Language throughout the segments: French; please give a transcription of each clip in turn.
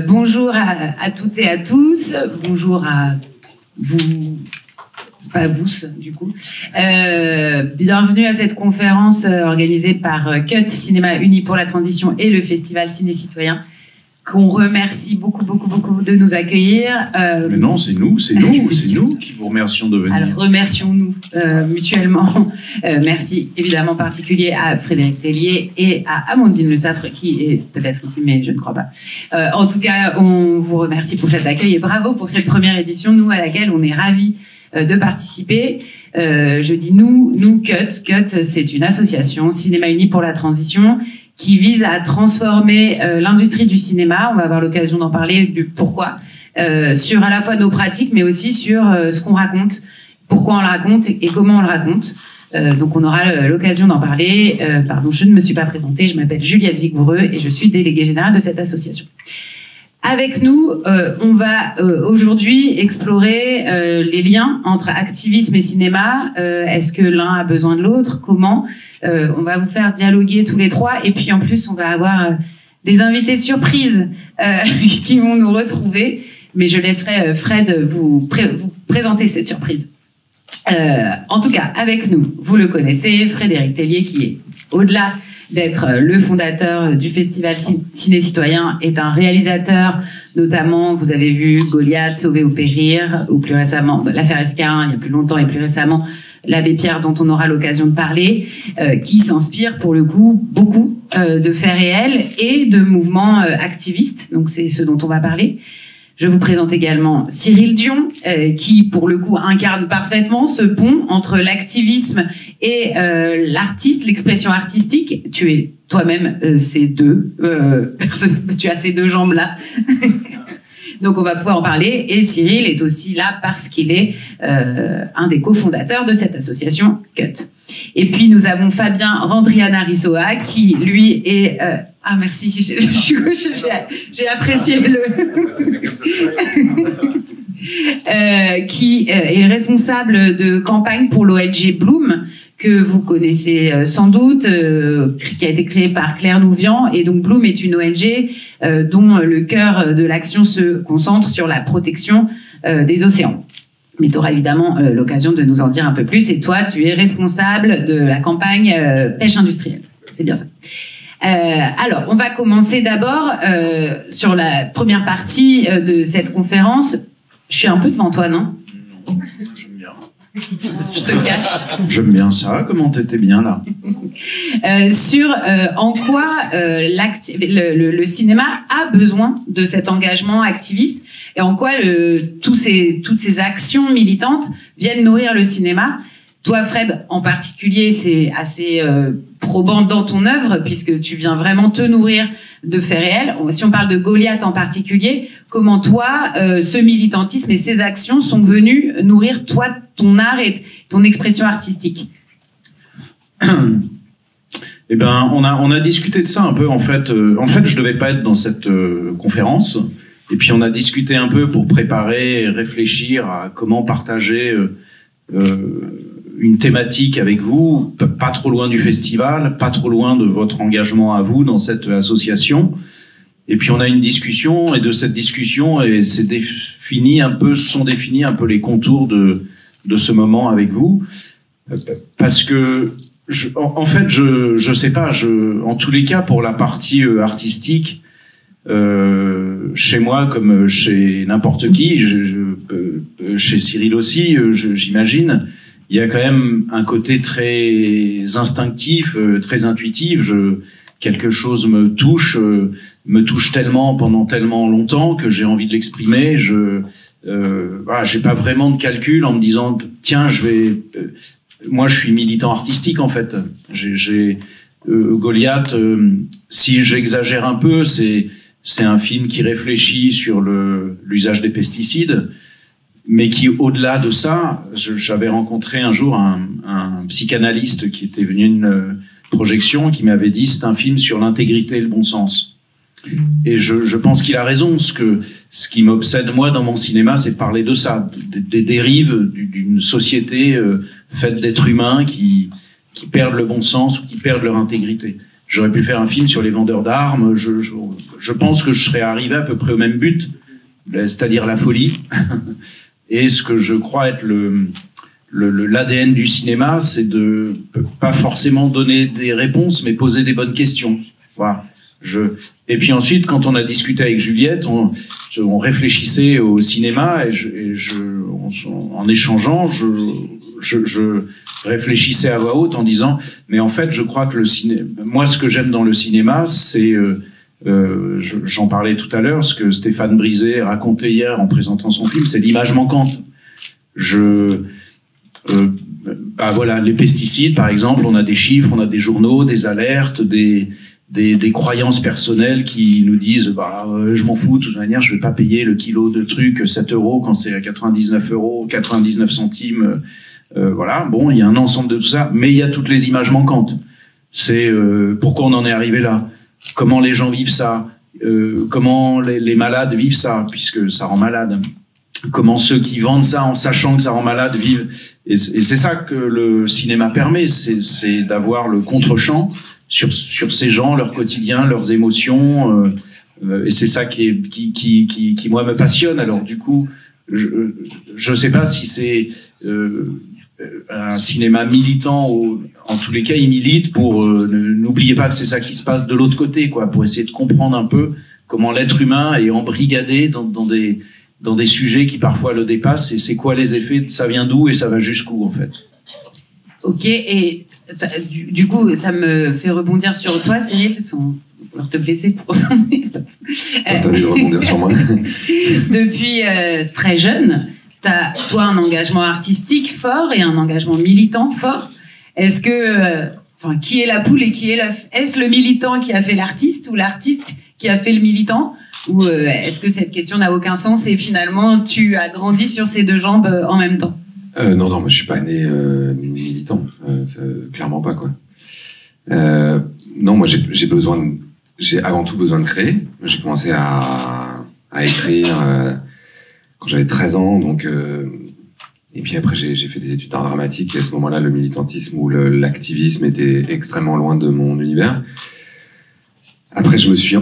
Bonjour à toutes et à tous. Bonjour à vous, pas vous du coup. Bienvenue à cette conférence organisée par CUT, Cinéma Uni pour la Transition et le Festival Ciné Citoyen, qu'on remercie beaucoup de nous accueillir. Mais non, c'est nous qui vous remercions de venir. Alors, remercions-nous mutuellement. Merci évidemment en particulier à Frédéric Tellier et à Amandine Le Saffre, qui est peut-être ici, mais je ne crois pas. En tout cas, on vous remercie pour cet accueil et bravo pour cette première édition, nous, à laquelle on est ravis de participer. Je dis nous, CUT, c'est une association, Cinéma Uni pour la Transition, qui vise à transformer l'industrie du cinéma. On va avoir l'occasion d'en parler du pourquoi, sur à la fois nos pratiques, mais aussi sur ce qu'on raconte, pourquoi on le raconte et comment on le raconte. Donc on aura l'occasion d'en parler. Pardon, je ne me suis pas présentée, je m'appelle Juliette Vigoureux et je suis déléguée générale de cette association. Avec nous, on va aujourd'hui explorer les liens entre activisme et cinéma. Est-ce que l'un a besoin de l'autre? Comment? On va vous faire dialoguer tous les trois. Et puis en plus, on va avoir des invités surprises qui vont nous retrouver. Mais je laisserai Fred vous présenter cette surprise. En tout cas, avec nous, vous le connaissez, Frédéric Tellier, qui est au-delà d'être le fondateur du Festival Ciné Citoyen, est un réalisateur, notamment, vous avez vu Goliath, Sauver ou Périr, ou plus récemment, l'affaire Escarin, il y a plus longtemps, et plus récemment, L'Abbé Pierre, dont on aura l'occasion de parler, qui s'inspire pour le coup beaucoup de faits réels et de mouvements activistes, donc c'est ce dont on va parler. Je vous présente également Cyril Dion, qui, pour le coup, incarne parfaitement ce pont entre l'activisme et l'artiste, l'expression artistique. Tu es toi-même ces deux, tu as ces deux jambes-là. Donc, on va pouvoir en parler. Et Cyril est aussi là parce qu'il est un des cofondateurs de cette association CUT. Et puis, nous avons Fabien Randriana Rissoa, qui, lui, est... Ah, merci, j'ai apprécié qui est responsable de campagne pour l'ONG Bloom, que vous connaissez sans doute, qui a été créée par Claire Nouvian. Et donc, Bloom est une ONG dont le cœur de l'action se concentre sur la protection des océans. Mais tu auras évidemment l'occasion de nous en dire un peu plus. Et toi, tu es responsable de la campagne pêche industrielle. C'est bien ça. Alors, on va commencer d'abord sur la première partie de cette conférence. Je suis un peu devant toi, non? Non, j'aime bien. Je te cache. J'aime bien ça. Comment t'étais bien là? Sur en quoi le cinéma a besoin de cet engagement activiste et en quoi toutes ces actions militantes viennent nourrir le cinéma. Toi, Fred, en particulier, c'est assez probant dans ton œuvre, puisque tu viens vraiment te nourrir de faits réels. Si on parle de Goliath en particulier, comment toi, ce militantisme et ces actions sont venus nourrir toi, ton art et ton expression artistique? Eh ben, on a discuté de ça un peu, en fait. Je devais pas être dans cette conférence. Et puis, on a discuté un peu pour préparer et réfléchir à comment partager une thématique avec vous, pas trop loin du festival, pas trop loin de votre engagement à vous dans cette association. Et puis on a une discussion, et de cette discussion, et sont définis un peu les contours de ce moment avec vous, parce que en fait je sais pas, en tous les cas pour la partie artistique, chez moi comme chez n'importe qui, chez Cyril aussi, j'imagine. Il y a quand même un côté très instinctif, très intuitif. Quelque chose me touche tellement pendant tellement longtemps que j'ai envie de l'exprimer. J'ai pas vraiment de calcul en me disant tiens, moi, je suis militant artistique en fait. Goliath, si j'exagère un peu, c'est un film qui réfléchit sur l'usage des pesticides. Mais qui, au-delà de ça, j'avais rencontré un jour un psychanalyste qui était venu à une projection, qui m'avait dit c'est un film sur l'intégrité et le bon sens. Et je pense qu'il a raison. Ce qui m'obsède moi dans mon cinéma, c'est de parler de ça, des dérives d'une société faite d'êtres humains qui perdent le bon sens ou qui perdent leur intégrité. j'aurais pu faire un film sur les vendeurs d'armes. Je pense que je serais arrivé à peu près au même but, c'est-à-dire la folie. Et ce que je crois être l'ADN du cinéma, c'est de pas forcément donner des réponses, mais poser des bonnes questions. Voilà. Et puis ensuite, quand on a discuté avec Juliette, on réfléchissait au cinéma en échangeant, je réfléchissais à voix haute en disant, mais en fait, je crois que moi, ce que j'aime dans le cinéma, c'est, j'en parlais tout à l'heure, ce que Stéphane Brisé racontait hier en présentant son film, c'est l'image manquante. Voilà, les pesticides, par exemple, on a des chiffres, on a des journaux, des alertes, des croyances personnelles qui nous disent je m'en fous, de toute manière je vais pas payer le kilo de trucs 7 € quand c'est à 99 centimes. Voilà, bon, il y a un ensemble de tout ça, mais il y a toutes les images manquantes. C'est pourquoi on en est arrivé là, comment les gens vivent ça, comment les malades vivent ça, puisque ça rend malade, comment ceux qui vendent ça en sachant que ça rend malade vivent. Et c'est ça que le cinéma permet, c'est d'avoir le contre-champ sur ces gens, leur quotidien, leurs émotions, et c'est ça qui moi me passionne. Alors du coup, je sais pas si c'est un cinéma militant, en tous les cas il milite pour n'oubliez pas que c'est ça qui se passe de l'autre côté, quoi, pour essayer de comprendre un peu comment l'être humain est embrigadé dans des sujets qui parfois le dépassent, et c'est quoi les effets, ça vient d'où et ça va jusqu'où en fait. Ok, et du coup, ça me fait rebondir sur toi, Cyril, sans vouloir te blesser pour ça. T'as envie de rebondir sur moi. Depuis très jeune, t'as, toi, un engagement artistique fort et un engagement militant fort. Est-ce que, qui est la poule et qui est est-ce le militant qui a fait l'artiste ou l'artiste qui a fait le militant? Ou est-ce que cette question n'a aucun sens et finalement, tu as grandi sur ces deux jambes en même temps? Non, moi je suis pas né militant, clairement pas quoi. Non, moi j'ai avant tout besoin de créer. J'ai commencé à écrire quand j'avais 13 ans, donc et puis après j'ai fait des études d'art dramatique et à ce moment-là le militantisme ou l'activisme était extrêmement loin de mon univers. Après je me suis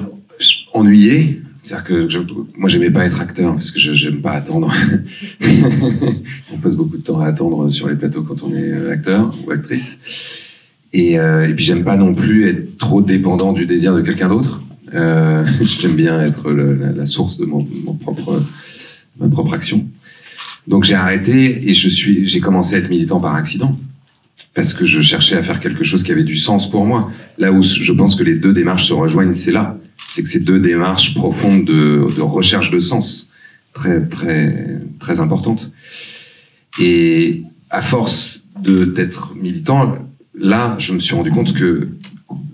ennuyé. C'est-à-dire que moi, j'aimais pas être acteur parce que j'aime pas attendre. On passe beaucoup de temps à attendre sur les plateaux quand on est acteur ou actrice. Et puis, j'aime pas non plus être trop dépendant du désir de quelqu'un d'autre. J'aime bien être la source de ma propre action. Donc, j'ai arrêté et j'ai commencé à être militant par accident parce que je cherchais à faire quelque chose qui avait du sens pour moi. Là où je pense que les deux démarches se rejoignent, c'est là. C'est que ces deux démarches profondes de recherche de sens, très, très, très importantes. Et à force d'être militant, là, je me suis rendu compte que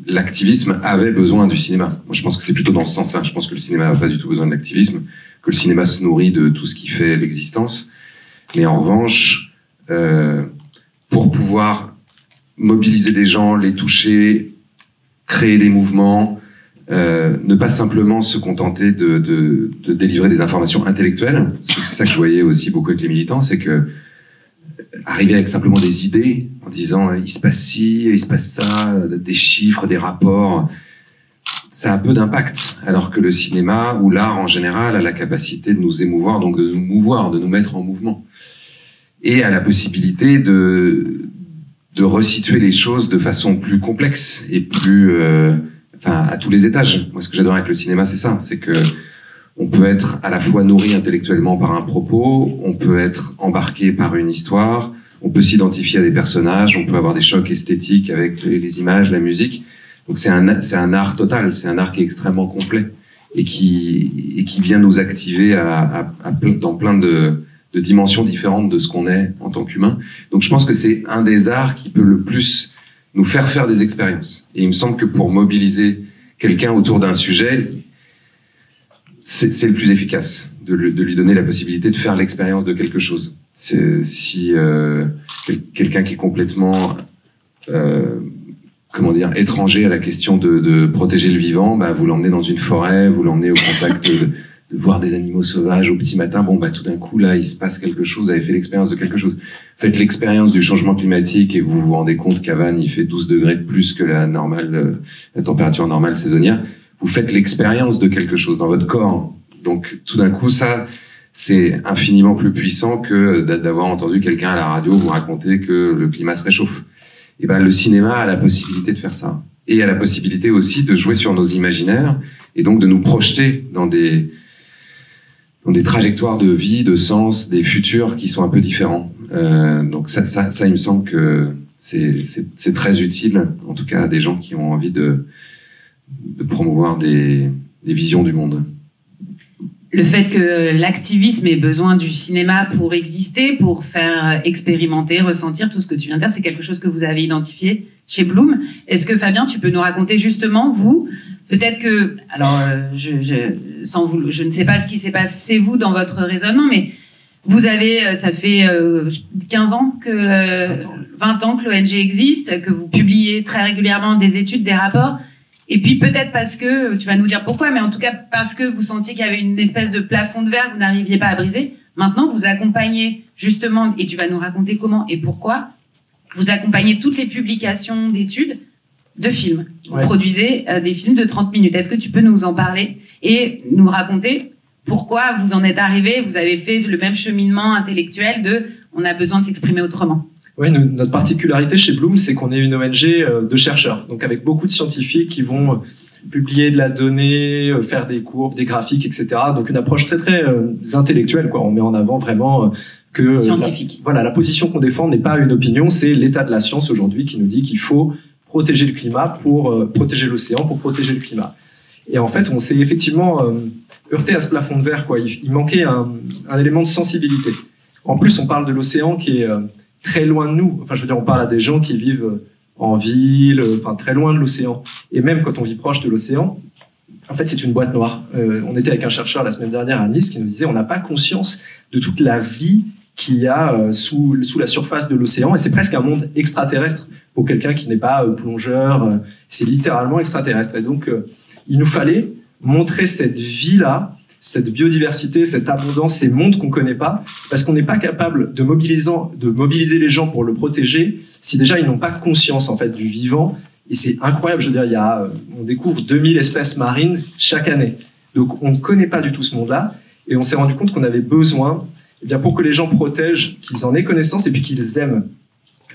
l'activisme avait besoin du cinéma. Moi, je pense que c'est plutôt dans ce sens-là. Je pense que le cinéma n'a pas du tout besoin de l'activisme, que le cinéma se nourrit de tout ce qui fait l'existence. Mais en revanche, pour pouvoir mobiliser des gens, les toucher, créer des mouvements, ne pas simplement se contenter de délivrer des informations intellectuelles, parce que c'est ça que je voyais aussi beaucoup avec les militants, c'est que arriver avec simplement des idées, en disant il se passe ci, il se passe ça, des chiffres, des rapports, ça a peu d'impact, alors que le cinéma ou l'art en général a la capacité de nous émouvoir, donc de nous mouvoir, de nous mettre en mouvement, et a la possibilité de resituer les choses de façon plus complexe et plus à tous les étages. Moi, ce que j'adore avec le cinéma, c'est ça. C'est que on peut être à la fois nourri intellectuellement par un propos, on peut être embarqué par une histoire, on peut s'identifier à des personnages, on peut avoir des chocs esthétiques avec les images, la musique. Donc c'est un art total, c'est un art qui est extrêmement complet et qui vient nous activer dans plein de dimensions différentes de ce qu'on est en tant qu'humain. Donc je pense que c'est un des arts qui peut le plus nous faire des expériences. Et il me semble que pour mobiliser quelqu'un autour d'un sujet, c'est le plus efficace, de lui donner la possibilité de faire l'expérience de quelque chose. Si quelqu'un qui est complètement étranger à la question de protéger le vivant, vous l'emmenez dans une forêt, vous l'emmenez au contact voir des animaux sauvages au petit matin. Bon, bah, tout d'un coup, là, il se passe quelque chose. Vous avez fait l'expérience de quelque chose. Faites l'expérience du changement climatique et vous vous rendez compte qu'à Vannes, il fait 12 degrés de plus que la normale, la température normale saisonnière. Vous faites l'expérience de quelque chose dans votre corps. Donc, tout d'un coup, ça, c'est infiniment plus puissant que d'avoir entendu quelqu'un à la radio vous raconter que le climat se réchauffe. Et ben, le cinéma a la possibilité de faire ça. Et a la possibilité aussi de jouer sur nos imaginaires et donc de nous projeter dans des trajectoires de vie, de sens, des futurs qui sont un peu différents. Donc ça, il me semble que c'est très utile, en tout cas à des gens qui ont envie de promouvoir des visions du monde. Le fait que l'activisme ait besoin du cinéma pour exister, pour faire expérimenter, ressentir tout ce que tu viens de dire, c'est quelque chose que vous avez identifié chez Bloom. Est-ce que Fabien, tu peux nous raconter justement, vous, peut-être que, alors je ne sais pas ce qui s'est passé vous dans votre raisonnement, mais vous avez, ça fait 15 ans que 20 ans que l'ONG existe, que vous publiez très régulièrement des études, des rapports. Et puis peut-être parce que, tu vas nous dire pourquoi, mais en tout cas parce que vous sentiez qu'il y avait une espèce de plafond de verre que vous n'arriviez pas à briser. Maintenant, vous accompagnez justement, et tu vas nous raconter comment et pourquoi, vous accompagnez toutes les publications d'études de films. Vous produisez des films de 30 minutes. Est-ce que tu peux nous en parler et nous raconter pourquoi vous en êtes arrivé, vous avez fait le même cheminement intellectuel de « on a besoin de s'exprimer autrement ». Oui, notre particularité chez Bloom, c'est qu'on est une ONG de chercheurs, donc avec beaucoup de scientifiques qui vont publier de la donnée, faire des courbes, des graphiques, etc. Donc une approche très très intellectuelle, quoi. On met en avant vraiment que scientifique. La position qu'on défend n'est pas une opinion, c'est l'état de la science aujourd'hui qui nous dit qu'il faut protéger le climat pour protéger l'océan, pour protéger le climat. Et en fait, on s'est effectivement heurté à ce plafond de verre, quoi. Il manquait un élément de sensibilité. En plus, on parle de l'océan qui est très loin de nous. Enfin, je veux dire, on parle à des gens qui vivent en ville, enfin très loin de l'océan. Et même quand on vit proche de l'océan, en fait, c'est une boîte noire. On était avec un chercheur la semaine dernière à Nice qui nous disait on n'a pas conscience de toute la vie qu'il y a sous la surface de l'océan. Et c'est presque un monde extraterrestre pour quelqu'un qui n'est pas plongeur. C'est littéralement extraterrestre. Et donc, il nous fallait montrer cette vie-là, cette biodiversité, cette abondance, ces mondes qu'on connaît pas, parce qu'on n'est pas capable de mobiliser les gens pour le protéger si déjà ils n'ont pas conscience en fait du vivant. Et c'est incroyable, je veux dire, on découvre 2000 espèces marines chaque année. Donc on ne connaît pas du tout ce monde-là, et on s'est rendu compte qu'on avait besoin, eh bien, pour que les gens protègent, qu'ils en aient connaissance et puis qu'ils aiment.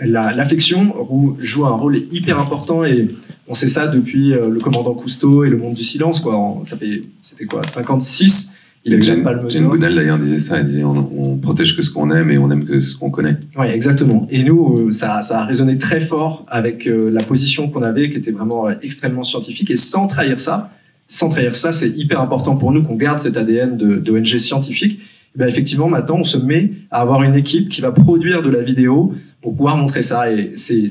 L'affection joue un rôle hyper important, et on sait ça depuis le commandant Cousteau et le monde du silence, quoi. C'était quoi, 56, il avait déjà pas le mot. Jane Goodall d'ailleurs disait ça, elle disait on protège que ce qu'on aime et on aime que ce qu'on connaît. Oui, exactement. Et nous, ça a résonné très fort avec la position qu'on avait, qui était vraiment extrêmement scientifique, et sans trahir ça, c'est hyper important pour nous qu'on garde cet ADN d'ONG scientifique. Et bien effectivement, maintenant, on se met à avoir une équipe qui va produire de la vidéo pour pouvoir montrer ça. Et c'est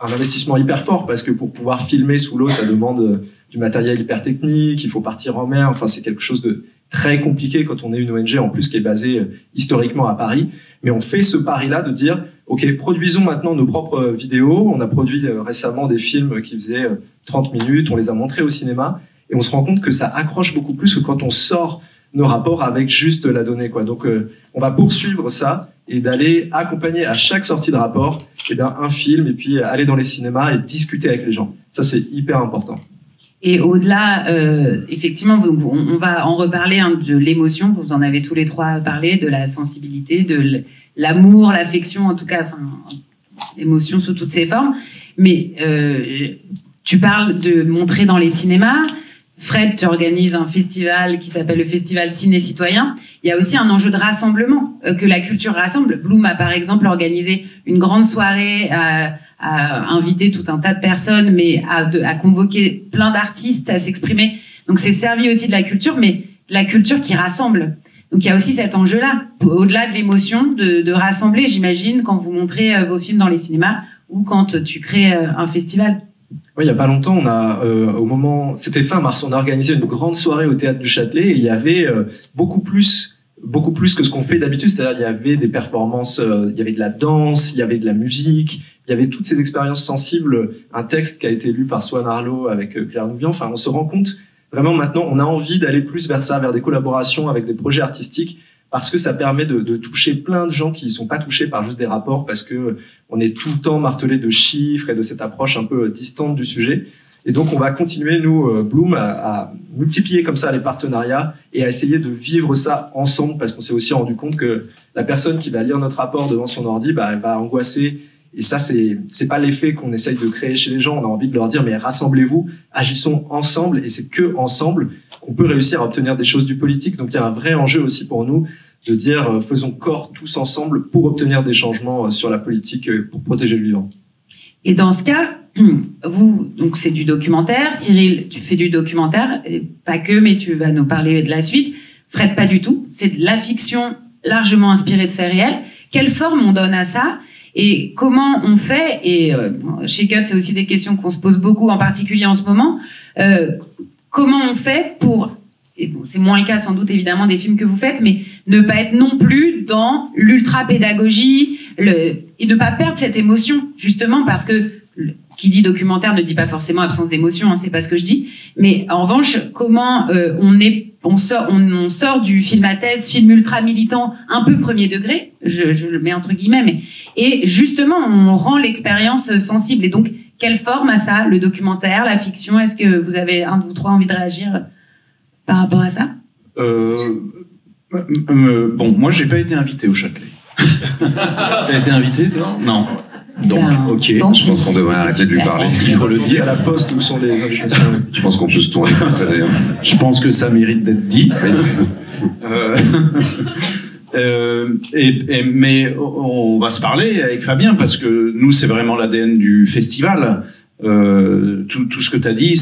un investissement hyper fort, parce que pour pouvoir filmer sous l'eau, ça demande du matériel hyper technique, il faut partir en mer. Enfin, c'est quelque chose de très compliqué quand on est une ONG, en plus, qui est basée historiquement à Paris. Mais on fait ce pari-là de dire, OK, produisons maintenant nos propres vidéos. On a produit récemment des films qui faisaient 30 minutes, on les a montrés au cinéma, et on se rend compte que ça accroche beaucoup plus que quand on sort nos rapports avec juste la donnée, quoi. Donc, on va poursuivre ça et d'aller accompagner à chaque sortie de rapport, un film, et puis aller dans les cinémas et discuter avec les gens. Ça, c'est hyper important. Et au-delà, effectivement, on va en reparler, hein, de l'émotion. Vous en avez tous les trois parlé, de la sensibilité, de l'amour, l'affection, en tout cas, enfin, l'émotion sous toutes ses formes. Mais tu parles de montrer dans les cinémas. Fred, tu organises un festival qui s'appelle le Festival Ciné Citoyen. Il y a aussi un enjeu de rassemblement, que la culture rassemble. Bloom a par exemple organisé une grande soirée, à inviter tout un tas de personnes, mais à convoquer plein d'artistes à s'exprimer. Donc c'est servi aussi de la culture, mais de la culture qui rassemble. Donc il y a aussi cet enjeu-là, au-delà de l'émotion, de rassembler, j'imagine, quand vous montrez vos films dans les cinémas ou quand tu crées un festival. Oui, il y a pas longtemps, on a c'était fin mars, on a organisé une grande soirée au Théâtre du Châtelet, et il y avait beaucoup plus que ce qu'on fait d'habitude. C'est-à-dire, il y avait des performances, il y avait de la danse, il y avait de la musique, il y avait toutes ces expériences sensibles, un texte qui a été lu par Swan Arlo avec Claire Nouvian. Enfin, on se rend compte Vraiment, maintenant, on a envie d'aller plus vers ça, vers des collaborations avec des projets artistiques, parce que ça permet de toucher plein de gens qui ne sont pas touchés par juste des rapports, parce que on est tout le temps martelé de chiffres et de cette approche un peu distante du sujet. Et donc, on va continuer, nous, Bloom, à multiplier comme ça les partenariats et à essayer de vivre ça ensemble, parce qu'on s'est aussi rendu compte que la personne qui va lire notre rapport devant son ordi, elle va angoisser. Et ça, c'est pas l'effet qu'on essaye de créer chez les gens. On a envie de leur dire, mais rassemblez-vous, agissons ensemble, et c'est que ensemble qu'on peut réussir à obtenir des choses du politique. Donc, il y a un vrai enjeu aussi pour nous de dire, faisons corps tous ensemble pour obtenir des changements sur la politique, pour protéger le vivant. Et dans ce cas, vous, donc c'est du documentaire. Cyril, tu fais du documentaire, et pas que, mais tu vas nous parler de la suite. Fred, pas du tout. C'est de la fiction largement inspirée de faits réels. Quelle forme on donne à ça? Et comment on fait, et chez Cut, c'est aussi des questions qu'on se pose beaucoup, en particulier en ce moment, comment on fait pour, et bon, c'est moins le cas sans doute évidemment des films que vous faites, mais ne pas être non plus dans l'ultra-pédagogie, et ne pas perdre cette émotion, justement, parce que qui dit documentaire ne dit pas forcément absence d'émotion, hein, c'est pas ce que je dis, mais en revanche, comment on sort du film à thèse, film ultra militant, un peu premier degré, je le mets entre guillemets, et justement on rend l'expérience sensible. Et donc quelle forme a ça, le documentaire, la fiction? Est-ce que vous avez un de vous trois envie de réagir par rapport à ça? Bon, moi j'ai pas été invité au Châtelet. T'as été invité toi? Non. Donc, ok. Je pense qu'on devrait arrêter de lui parler. Est-ce qu'il faut le dire à la poste où sont les invitations? Je pense qu'on peut se tourner comme ça d'ailleurs. Je pense que ça mérite d'être dit. Mais on va se parler avec Fabien parce que nous c'est vraiment l'ADN du festival. Tout ce que tu as dit,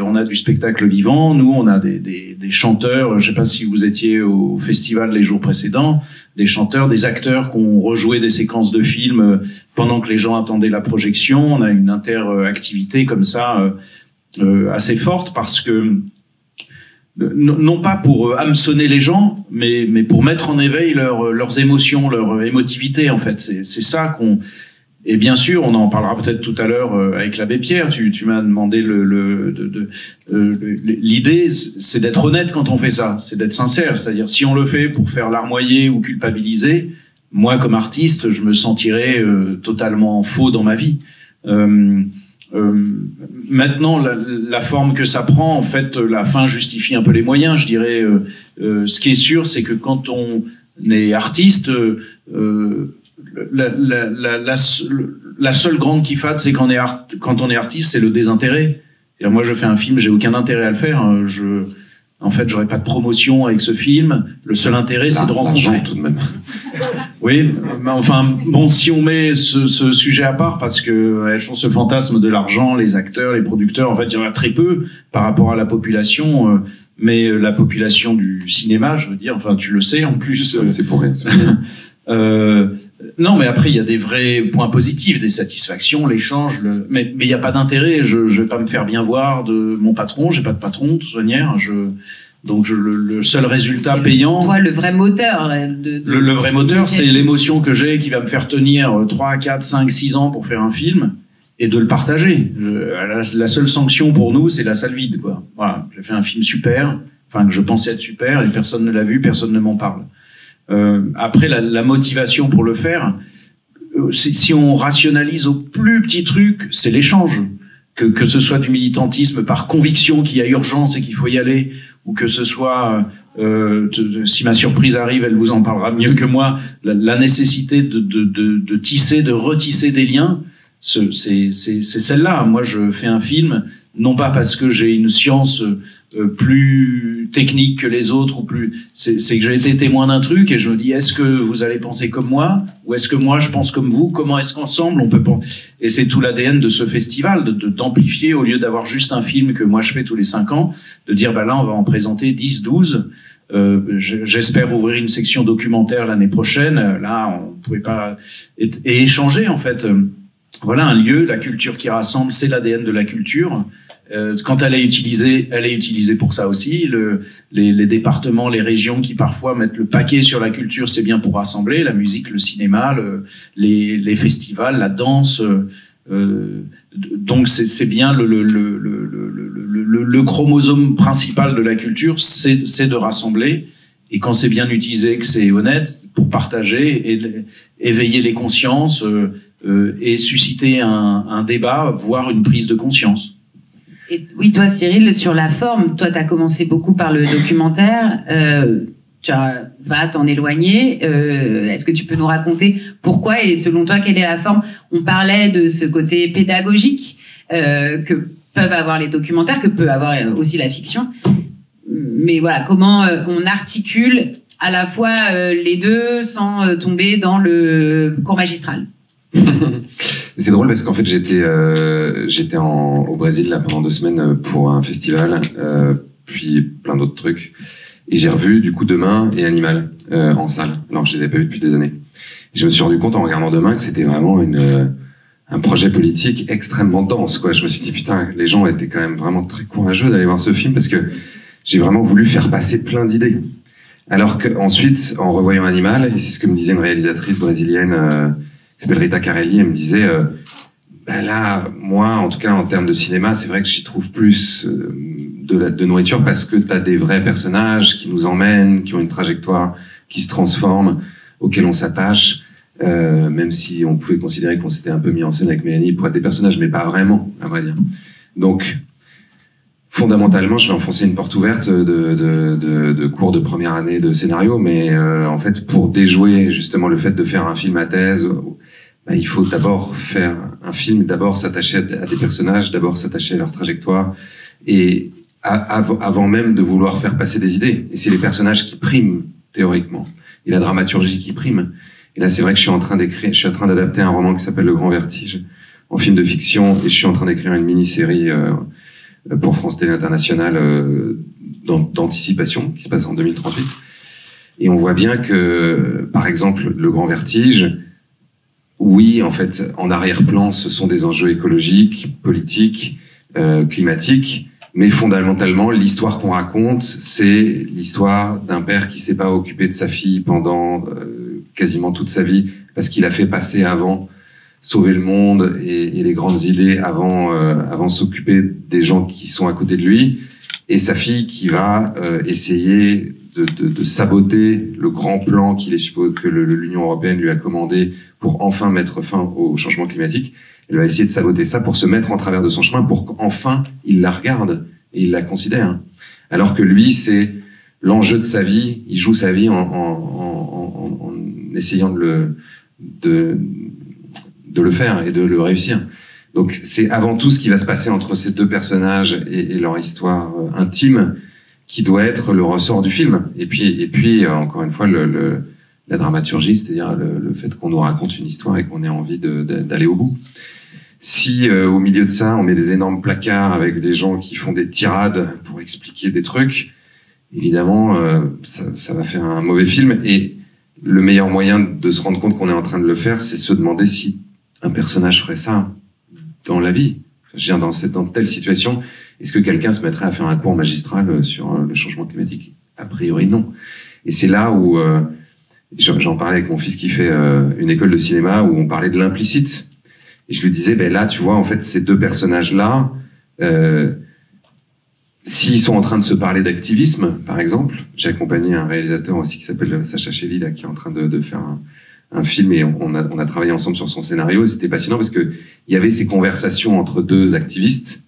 on a du spectacle vivant. Nous, on a des chanteurs. Je sais pas si vous étiez au festival les jours précédents. Des chanteurs, des acteurs qui ont rejoué des séquences de films pendant que les gens attendaient la projection. On a une interactivité comme ça assez forte parce que non pas pour hameçonner les gens, mais pour mettre en éveil leurs émotions, leur émotivité en fait. C'est ça qu'on. Et bien sûr, on en parlera peut-être tout à l'heure avec l'abbé Pierre. Tu m'as demandé l'idée, c'est d'être honnête quand on fait ça, c'est d'être sincère. C'est-à-dire, si on le fait pour faire larmoyer ou culpabiliser, moi, comme artiste, je me sentirais totalement faux dans ma vie. Maintenant, la forme que ça prend, en fait, la fin justifie un peu les moyens. Je dirais, ce qui est sûr, c'est que quand on est artiste, la seule grande kiffade, c'est quand on est artiste, c'est le désintérêt. C'est-à-dire, moi, je fais un film, j'ai aucun intérêt à le faire. En fait, j'aurais pas de promotion avec ce film. Le seul intérêt, c'est de rencontrer. Tout de même. Oui, mais enfin, bon, si on met ce sujet à part, parce que je pense ce fantasme de l'argent, les acteurs, les producteurs, en fait, il y en a très peu par rapport à la population. Mais la population du cinéma, je veux dire, enfin, tu le sais, en plus. C'est pour rien. Non, mais après, il y a des vrais points positifs, des satisfactions, l'échange, mais il n'y a pas d'intérêt. Je vais pas me faire bien voir de mon patron, j'ai pas de patron, de toute manière. Donc, le seul résultat payant. Toi, le vrai moteur. Le vrai moteur, c'est l'émotion que j'ai qui va me faire tenir 3, 4, 5, 6 ans pour faire un film et de le partager. La seule sanction pour nous, c'est la salle vide, quoi. Voilà. J'ai fait un film super, enfin, que je pensais être super et personne ne l'a vu, personne ne m'en parle. Après, la motivation pour le faire, si on rationalise au plus petit truc, c'est l'échange. Que ce soit du militantisme par conviction qu'il y a urgence et qu'il faut y aller, ou que ce soit, si ma surprise arrive, elle vous en parlera mieux que moi, la nécessité de tisser, de retisser des liens, c'est celle-là. Moi, je fais un film, non pas parce que j'ai une science plus technique que les autres, ou plus, c'est que j'ai été témoin d'un truc et je me dis, est-ce que vous allez penser comme moi, ou est-ce que moi je pense comme vous? Comment est-ce qu'ensemble on peut penser? Et c'est tout l'ADN de ce festival, d'amplifier, au lieu d'avoir juste un film que moi je fais tous les 5 ans, de dire, bah là on va en présenter 10, 12. J'espère ouvrir une section documentaire l'année prochaine. Là, on pouvait pas et échanger en fait. Voilà un lieu, la culture qui rassemble, c'est l'ADN de la culture. Quand elle est utilisée pour ça aussi. Les départements, les régions qui parfois mettent le paquet sur la culture, c'est bien pour rassembler la musique, le cinéma, les festivals, la danse. Donc c'est bien le chromosome principal de la culture, c'est de rassembler. Et quand c'est bien utilisé, que c'est honnête, pour partager et éveiller les consciences et susciter un débat, voire une prise de conscience. Et oui, toi, Cyril, sur la forme, toi, tu as commencé beaucoup par le documentaire. Tu vas t'en éloigner. Est-ce que tu peux nous raconter pourquoi et selon toi, quelle est la forme? On parlait de ce côté pédagogique que peuvent avoir les documentaires, que peut avoir aussi la fiction. Mais voilà, comment on articule à la fois les deux sans tomber dans le cours magistral. C'est drôle parce qu'en fait j'étais au Brésil là pendant 2 semaines pour un festival, puis plein d'autres trucs, et j'ai revu du coup Demain et Animal en salle, alors que je les avais pas vus depuis des années. Et je me suis rendu compte en regardant Demain que c'était vraiment un projet politique extrêmement dense, quoi. Je me suis dit putain, les gens étaient quand même vraiment très courageux d'aller voir ce film parce que j'ai vraiment voulu faire passer plein d'idées. Alors qu'ensuite, en revoyant Animal, et c'est ce que me disait une réalisatrice brésilienne qui s'appelle Rita Carelli, elle me disait là, moi, en tout cas en termes de cinéma, c'est vrai que j'y trouve plus de nourriture parce que t'as des vrais personnages qui nous emmènent, qui ont une trajectoire, qui se transforment, auxquels on s'attache, même si on pouvait considérer qu'on s'était un peu mis en scène avec Mélanie pour être des personnages, mais pas vraiment, à vrai dire. Donc, fondamentalement, je vais enfoncer une porte ouverte de cours de première année de scénario, mais en fait, pour déjouer justement le fait de faire un film à thèse, il faut d'abord faire un film, d'abord s'attacher à des personnages, d'abord s'attacher à leur trajectoire, et avant même de vouloir faire passer des idées. Et c'est les personnages qui priment, théoriquement, et la dramaturgie qui prime. Et là, c'est vrai que je suis en train d'adapter un roman qui s'appelle Le Grand Vertige, en film de fiction, et je suis en train d'écrire une mini-série pour France Télé Internationale d'anticipation qui se passe en 2038. Et on voit bien que, par exemple, Le Grand Vertige, oui, en fait, en arrière-plan, ce sont des enjeux écologiques, politiques, climatiques, mais fondamentalement, l'histoire qu'on raconte, c'est l'histoire d'un père qui s'est pas occupé de sa fille pendant quasiment toute sa vie, parce qu'il a fait passer avant sauver le monde et les grandes idées avant s'occuper des gens qui sont à côté de lui, et sa fille qui va essayer de saboter le grand plan que l'Union européenne lui a commandé pour enfin mettre fin au changement climatique. Elle va essayer de saboter ça pour se mettre en travers de son chemin, pour qu'enfin il la regarde et il la considère. Alors que lui, c'est l'enjeu de sa vie, il joue sa vie en essayant de le faire et de le réussir. Donc c'est avant tout ce qui va se passer entre ces deux personnages et leur histoire intime qui doit être le ressort du film. Et puis encore une fois, la dramaturgie, c'est-à-dire le fait qu'on nous raconte une histoire et qu'on ait envie d'aller au bout. Si au milieu de ça, on met des énormes placards avec des gens qui font des tirades pour expliquer des trucs, évidemment, ça va faire un mauvais film. Et le meilleur moyen de se rendre compte qu'on est en train de le faire, c'est se demander si un personnage ferait ça dans la vie. Je veux dire, dans telle situation, est-ce que quelqu'un se mettrait à faire un cours magistral sur le changement climatique? A priori, non. Et c'est là où j'en parlais avec mon fils qui fait une école de cinéma où on parlait de l'implicite. Et je lui disais, là, tu vois, en fait, ces deux personnages-là, s'ils sont en train de se parler d'activisme, par exemple, j'ai accompagné un réalisateur aussi qui s'appelle Sacha Chély, là, qui est en train de faire un film, et on a travaillé ensemble sur son scénario, et c'était passionnant parce que il y avait ces conversations entre deux activistes,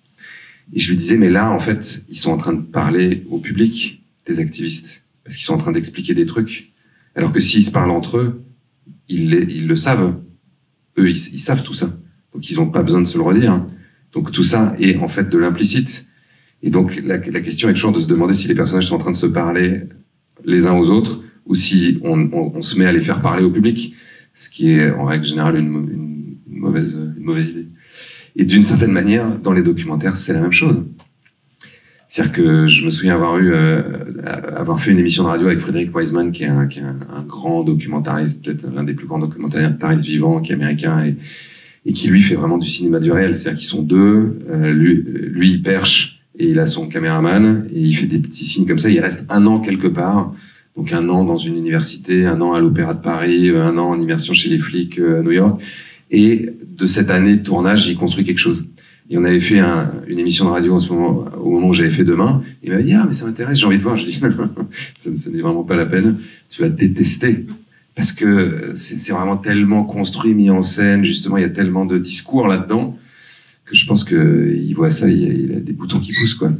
et je lui disais, mais là, en fait, ils sont en train de parler au public des activistes, parce qu'ils sont en train d'expliquer des trucs, alors que s'ils se parlent entre eux, ils le savent. Eux, ils savent tout ça. Donc, ils n'ont pas besoin de se le redire. Donc, tout ça est en fait de l'implicite. Et donc, la question est toujours de se demander si les personnages sont en train de se parler les uns aux autres ou si on se met à les faire parler au public, ce qui est en règle générale une mauvaise idée. Et d'une certaine manière, dans les documentaires, c'est la même chose. C'est-à-dire que je me souviens avoir fait une émission de radio avec Frédéric Wiseman, qui est un grand documentariste, peut-être l'un des plus grands documentaristes vivants, qui est américain, et qui lui fait vraiment du cinéma du réel. C'est-à-dire qu'ils sont deux, lui il perche, et il a son caméraman, et il fait des petits signes comme ça, il reste 1 an quelque part, donc 1 an dans une université, 1 an à l'Opéra de Paris, 1 an en immersion chez les flics à New York, Et de cette année de tournage, j'ai construit quelque chose. Et on avait fait une émission de radio au moment où j'avais fait Demain. Il m'avait dit, ah, mais ça m'intéresse, j'ai envie de voir. Je dis, ça n'est vraiment pas la peine. Tu vas détester. Parce que c'est vraiment tellement construit, mis en scène. Justement, il y a tellement de discours là-dedans que je pense qu'il voit ça, il a des boutons qui poussent, quoi.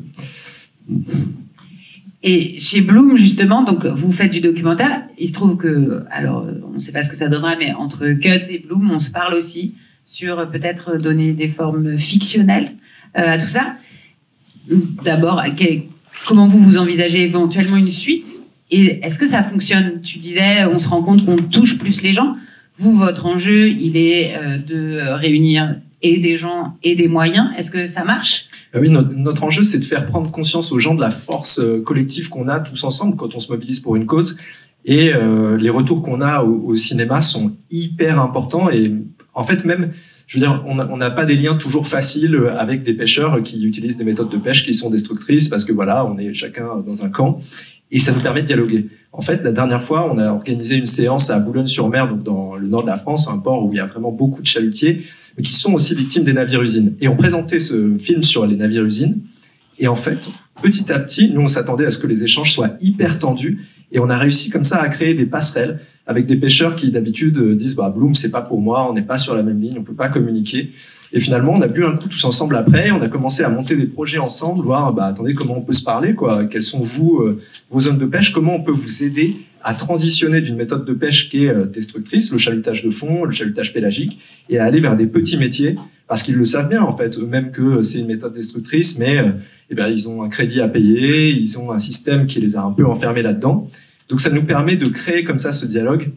Et chez Bloom, justement, donc vous faites du documentaire. Il se trouve que, alors, on ne sait pas ce que ça donnera, mais entre Cut et Bloom, on se parle aussi sur peut-être donner des formes fictionnelles à tout ça. D'abord, comment vous envisagez éventuellement une suite? Et est-ce que ça fonctionne? Tu disais, on se rend compte qu'on touche plus les gens. Vous, votre enjeu, il est de réunir et des gens et des moyens. Est-ce que ça marche? Oui, notre enjeu, c'est de faire prendre conscience aux gens de la force collective qu'on a tous ensemble quand on se mobilise pour une cause. Et les retours qu'on a au cinéma sont hyper importants. Et en fait, même, je veux dire, on n'a pas des liens toujours faciles avec des pêcheurs qui utilisent des méthodes de pêche qui sont destructrices parce que voilà, on est chacun dans un camp. Et ça nous permet de dialoguer. En fait, la dernière fois, on a organisé une séance à Boulogne-sur-Mer, donc dans le nord de la France, un port où il y a vraiment beaucoup de chalutiers, mais qui sont aussi victimes des navires-usines. Et on présentait ce film sur les navires-usines. Et en fait, petit à petit, nous, on s'attendait à ce que les échanges soient hyper tendus. Et on a réussi comme ça à créer des passerelles avec des pêcheurs qui, d'habitude, disent, bah, Bloom, c'est pas pour moi, on n'est pas sur la même ligne, on peut pas communiquer. Et finalement, on a bu un coup tous ensemble après, on a commencé à monter des projets ensemble, voir, bah, attendez, comment on peut se parler, quoi. Quelles sont vos zones de pêche? Comment on peut vous aider à transitionner d'une méthode de pêche qui est destructrice, le chalutage de fond, le chalutage pélagique, et à aller vers des petits métiers, parce qu'ils le savent bien, en fait, eux-mêmes que c'est une méthode destructrice, mais, eh ben, ils ont un crédit à payer, ils ont un système qui les a un peu enfermés là-dedans. Donc, ça nous permet de créer comme ça ce dialogue.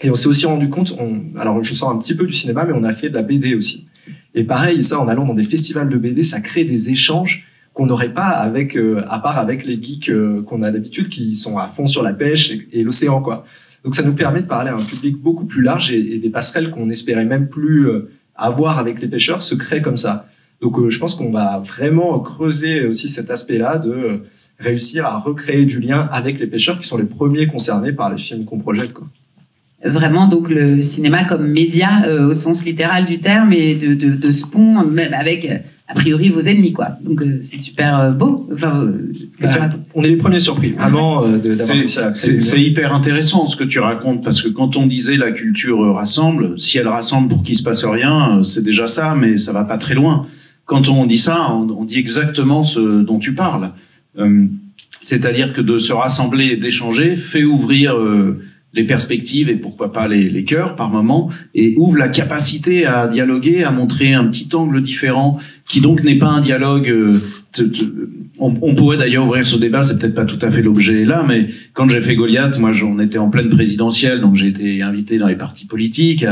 Et on s'est aussi rendu compte, alors je sors un petit peu du cinéma, mais on a fait de la BD aussi. Et pareil, ça, en allant dans des festivals de BD, ça crée des échanges qu'on n'aurait pas avec, à part avec les geeks qu'on a d'habitude, qui sont à fond sur la pêche et l'océan, quoi. Donc ça nous permet de parler à un public beaucoup plus large et des passerelles qu'on n'espérait même plus avoir avec les pêcheurs se créent comme ça. Donc je pense qu'on va vraiment creuser aussi cet aspect-là de réussir à recréer du lien avec les pêcheurs qui sont les premiers concernés par les films qu'on projette, quoi. Vraiment, donc, le cinéma comme média au sens littéral du terme et de ce pont, même avec, a priori, vos ennemis, quoi. Donc, c'est super beau. Enfin, ce que tu racontes. On est les premiers surpris, vraiment, d'avoir réussi à créer. C'est hyper intéressant ce que tu racontes, parce que quand on disait la culture rassemble, si elle rassemble pour qu'il se passe rien, c'est déjà ça, mais ça va pas très loin. Quand on dit ça, on dit exactement ce dont tu parles. C'est-à-dire que de se rassembler et d'échanger fait ouvrir les perspectives et pourquoi pas les cœurs par moment, et ouvre la capacité à dialoguer, à montrer un petit angle différent, qui donc n'est pas un dialogue. On pourrait d'ailleurs ouvrir ce débat, c'est peut-être pas tout à fait l'objet là, mais quand j'ai fait Goliath, moi on était en pleine présidentielle, donc j'ai été invité dans les partis politiques,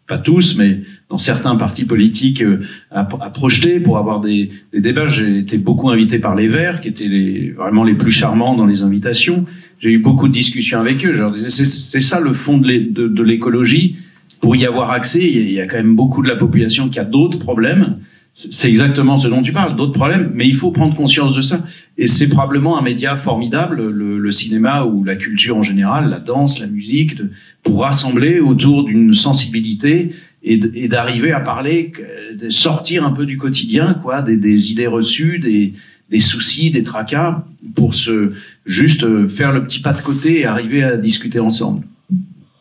pas tous, mais dans certains partis politiques, à projeter pour avoir des débats. J'ai été beaucoup invité par les Verts, qui étaient vraiment les plus charmants dans les invitations. J'ai eu beaucoup de discussions avec eux. Je leur disais, c'est ça le fond de l'écologie. Pour y avoir accès, il y a quand même beaucoup de la population qui a d'autres problèmes. C'est exactement ce dont tu parles, d'autres problèmes, mais il faut prendre conscience de ça. Et c'est probablement un média formidable, le cinéma ou la culture en général, la danse, la musique, pour rassembler autour d'une sensibilité et d'arriver à parler, de sortir un peu du quotidien, quoi, des idées reçues, des soucis, des tracas, pour juste faire le petit pas de côté et arriver à discuter ensemble.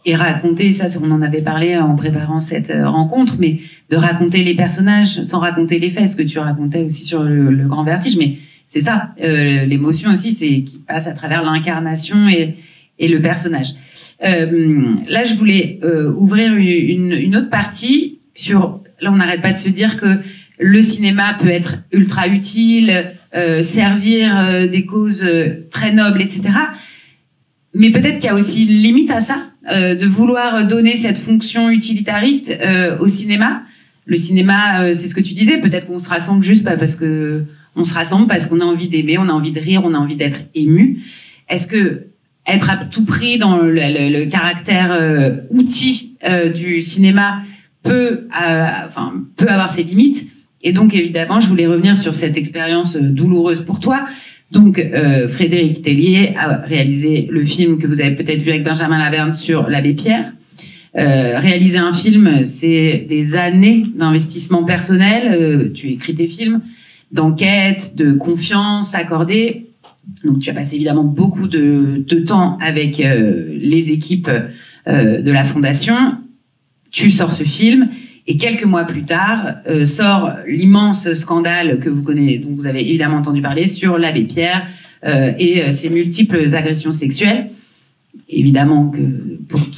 Et raconter, ça, on en avait parlé en préparant cette rencontre, mais de raconter les personnages sans raconter les faits, ce que tu racontais aussi sur le Grand Vertige, mais c'est ça, l'émotion aussi, c'est qui passe à travers l'incarnation et le personnage. Là, je voulais ouvrir une autre partie sur, là, on n'arrête pas de se dire que le cinéma peut être ultra utile, servir des causes très nobles, etc. Mais peut-être qu'il y a aussi une limite à ça, de vouloir donner cette fonction utilitariste au cinéma. Le cinéma, c'est ce que tu disais, peut-être qu'on se rassemble juste pas parce que on se rassemble parce qu'on a envie d'aimer, on a envie de rire, on a envie d'être ému. Est-ce que être à tout prix dans le caractère outil du cinéma peut avoir ses limites? Et donc, évidemment, je voulais revenir sur cette expérience douloureuse pour toi. Donc, Frédéric Tellier a réalisé le film que vous avez peut-être vu avec Benjamin Laverne sur l'abbé Pierre. Réaliser un film, c'est des années d'investissement personnel. Tu écris tes films, d'enquête, de confiance accordée. Donc, tu as passé évidemment beaucoup de temps avec les équipes de la Fondation. Tu sors ce film et quelques mois plus tard sort l'immense scandale que vous connaissez, dont vous avez évidemment entendu parler, sur l'abbé Pierre et ses multiples agressions sexuelles. Évidemment que,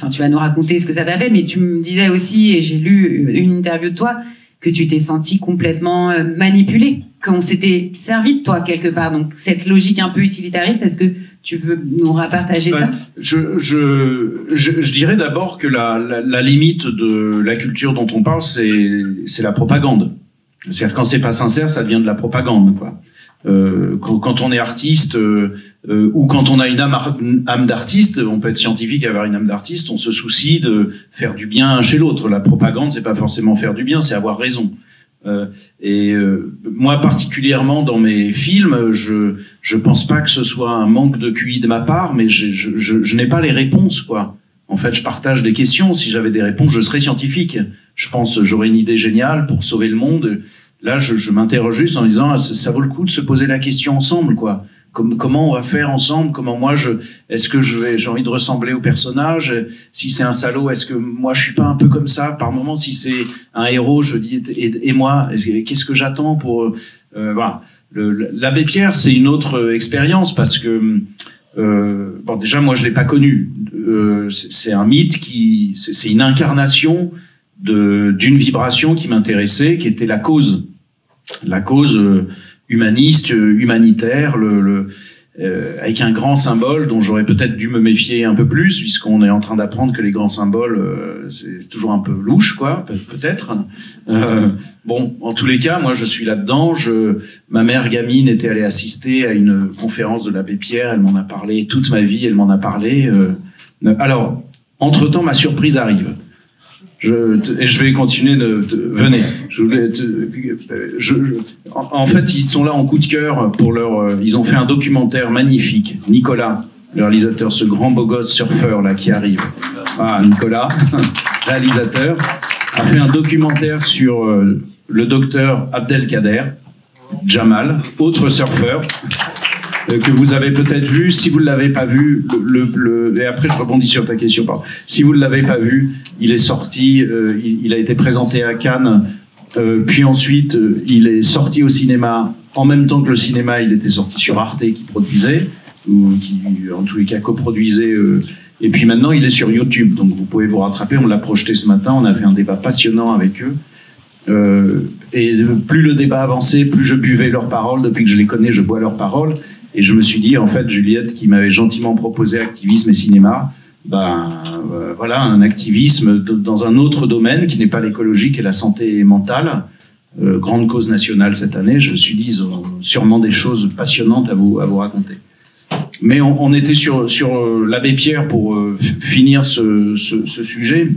tu vas nous raconter ce que ça t'a fait, mais tu me disais aussi, et j'ai lu une interview de toi, que tu t'es senti complètement manipulé, qu'on s'était servi de toi quelque part. Donc cette logique un peu utilitariste, est-ce que tu veux nous repartager ça? Je dirais d'abord que la limite de la culture dont on parle, c'est la propagande. C'est-à-dire quand c'est pas sincère, ça devient de la propagande, quoi. Quand on est artiste ou quand on a une âme d'artiste, on peut être scientifique et avoir une âme d'artiste, on se soucie de faire du bien chez l'autre. La propagande, c'est pas forcément faire du bien, c'est avoir raison. Moi particulièrement dans mes films, je pense pas que ce soit un manque de QI de ma part, mais je n'ai pas les réponses, quoi. En fait, je partage des questions. Si j'avais des réponses, je serais scientifique. Je pense j'aurais une idée géniale pour sauver le monde. Là, je m'interroge juste en me disant, ça vaut le coup de se poser la question ensemble, quoi. Comment on va faire ensemble? Comment moi, est-ce que j'ai envie de ressembler au personnage? Si c'est un salaud, est-ce que moi, je suis pas un peu comme ça? Par moment, si c'est un héros, je dis, et moi, qu'est-ce que j'attends pour, voilà. L'abbé Pierre, c'est une autre expérience parce que, bon, déjà, moi, je l'ai pas connu. C'est un mythe c'est une incarnation d'une vibration qui m'intéressait, qui était la cause humaniste, humanitaire, avec un grand symbole dont j'aurais peut-être dû me méfier un peu plus, puisqu'on est en train d'apprendre que les grands symboles, c'est toujours un peu louche, quoi, peut-être. Bon, en tous les cas, moi, je suis là-dedans. Ma mère gamine était allée assister à une conférence de l'abbé Pierre. Elle m'en a parlé toute ma vie. Elle m'en a parlé. Alors, entre-temps, ma surprise arrive. Et je vais continuer venez. En fait, ils sont là en coup de cœur pour ils ont fait un documentaire magnifique. Nicolas, le réalisateur, ce grand beau gosse surfeur là qui arrive. Ah, Nicolas, réalisateur, a fait un documentaire sur le docteur Abdelkader Jamal, autre surfeur. Que vous avez peut-être vu, si vous ne l'avez pas vu, et après je rebondis sur ta question, pardon. Si vous ne l'avez pas vu, il est sorti, il a été présenté à Cannes, puis ensuite il est sorti au cinéma, en même temps que le cinéma, il était sorti sur Arte qui produisait, ou qui en tous les cas coproduisait, et puis maintenant il est sur YouTube, donc vous pouvez vous rattraper, on l'a projeté ce matin, on a fait un débat passionnant avec eux. Et plus le débat avançait, plus je buvais leurs paroles, depuis que je les connais, je bois leurs paroles. Et je me suis dit, en fait, Juliette, qui m'avait gentiment proposé activisme et cinéma, voilà, un activisme dans un autre domaine qui n'est pas l'écologique et la santé mentale, grande cause nationale cette année. Je me suis dit, ils ont sûrement des choses passionnantes à vous raconter. Mais on était sur l'abbé Pierre pour finir ce sujet.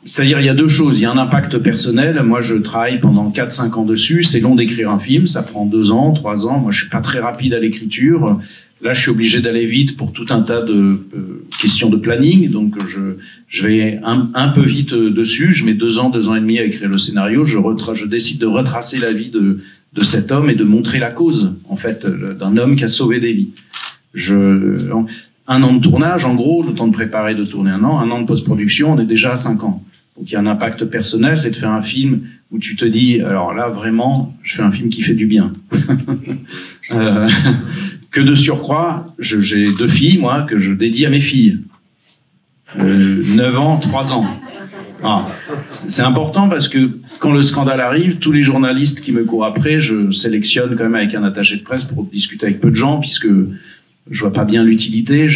C'est-à-dire, il y a deux choses. Il y a un impact personnel. Moi, je travaille pendant 4-5 ans dessus. C'est long d'écrire un film. Ça prend 2 ans, 3 ans. Moi, je suis pas très rapide à l'écriture. Là, je suis obligé d'aller vite pour tout un tas de questions de planning. Donc, je vais un peu vite dessus. Je mets 2 ans et demi à écrire le scénario. Je décide de retracer la vie de cet homme et de montrer la cause, en fait, d'un homme qui a sauvé des vies. 1 an de tournage, en gros, le temps de préparer, de tourner 1 an de post-production, on est déjà à 5 ans. Donc il y a un impact personnel, c'est de faire un film où tu te dis, alors là, vraiment, je fais un film qui fait du bien. Que de surcroît, j'ai 2 filles, moi, que je dédie à mes filles. 9 ans, 3 ans. Ah, c'est important parce que quand le scandale arrive, tous les journalistes qui me courent après, je sélectionne quand même avec un attaché de presse pour discuter avec peu de gens, puisque je vois pas bien l'utilité,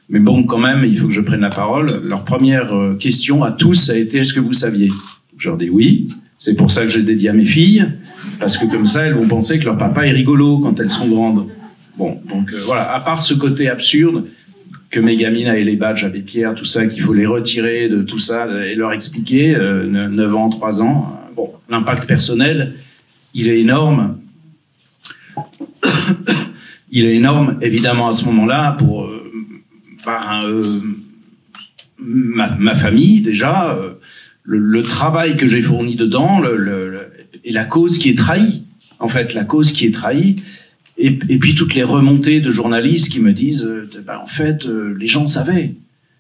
mais bon, quand même, il faut que je prenne la parole. Leur première question à tous, ça a été, est-ce que vous saviez? Je leur dis oui. C'est pour ça que j'ai dédié à mes filles, parce que comme ça, elles vont penser que leur papa est rigolo quand elles sont grandes. Bon, donc voilà, à part ce côté absurde, que mes gamines avaient les badges Abbé Pierre, tout ça, qu'il faut les retirer de tout ça et leur expliquer, 9 ans, 3 ans, bon, l'impact personnel, il est énorme. Il est énorme, évidemment, à ce moment-là, ma famille déjà, le travail que j'ai fourni dedans, et la cause qui est trahie. En fait, la cause qui est trahie. Et puis toutes les remontées de journalistes qui me disent, en fait, les gens savaient.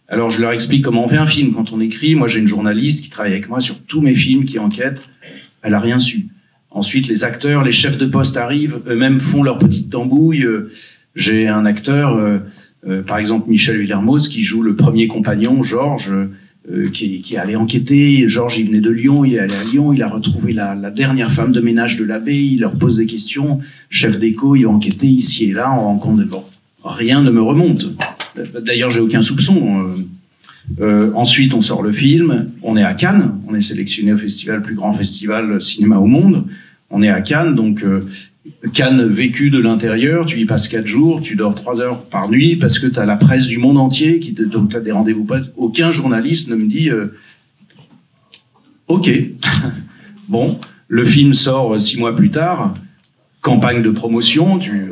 Alors je leur explique comment on fait un film. Quand on écrit, moi j'ai une journaliste qui travaille avec moi sur tous mes films, qui enquête. Elle a rien su. Ensuite, les acteurs, les chefs de poste arrivent, eux-mêmes font leur petite tambouille. J'ai un acteur, par exemple Michel Villermoz, qui joue le premier compagnon, Georges, qui est allé enquêter. Georges, il venait de Lyon, il est allé à Lyon, il a retrouvé la dernière femme de ménage de l'abbé, il leur pose des questions. Chef d'écho, il va enquêter ici et là, on rencontre des... Bon, rien ne me remonte. D'ailleurs, j'ai aucun soupçon. Ensuite, on sort le film, on est à Cannes, on est sélectionné au festival, le plus grand festival cinéma au monde. On est à Cannes, donc Cannes vécu de l'intérieur, tu y passes 4 jours, tu dors 3 heures par nuit parce que tu as la presse du monde entier, donc tu as des rendez-vous. Aucun journaliste ne me dit OK, bon, le film sort 6 mois plus tard, campagne de promotion, tu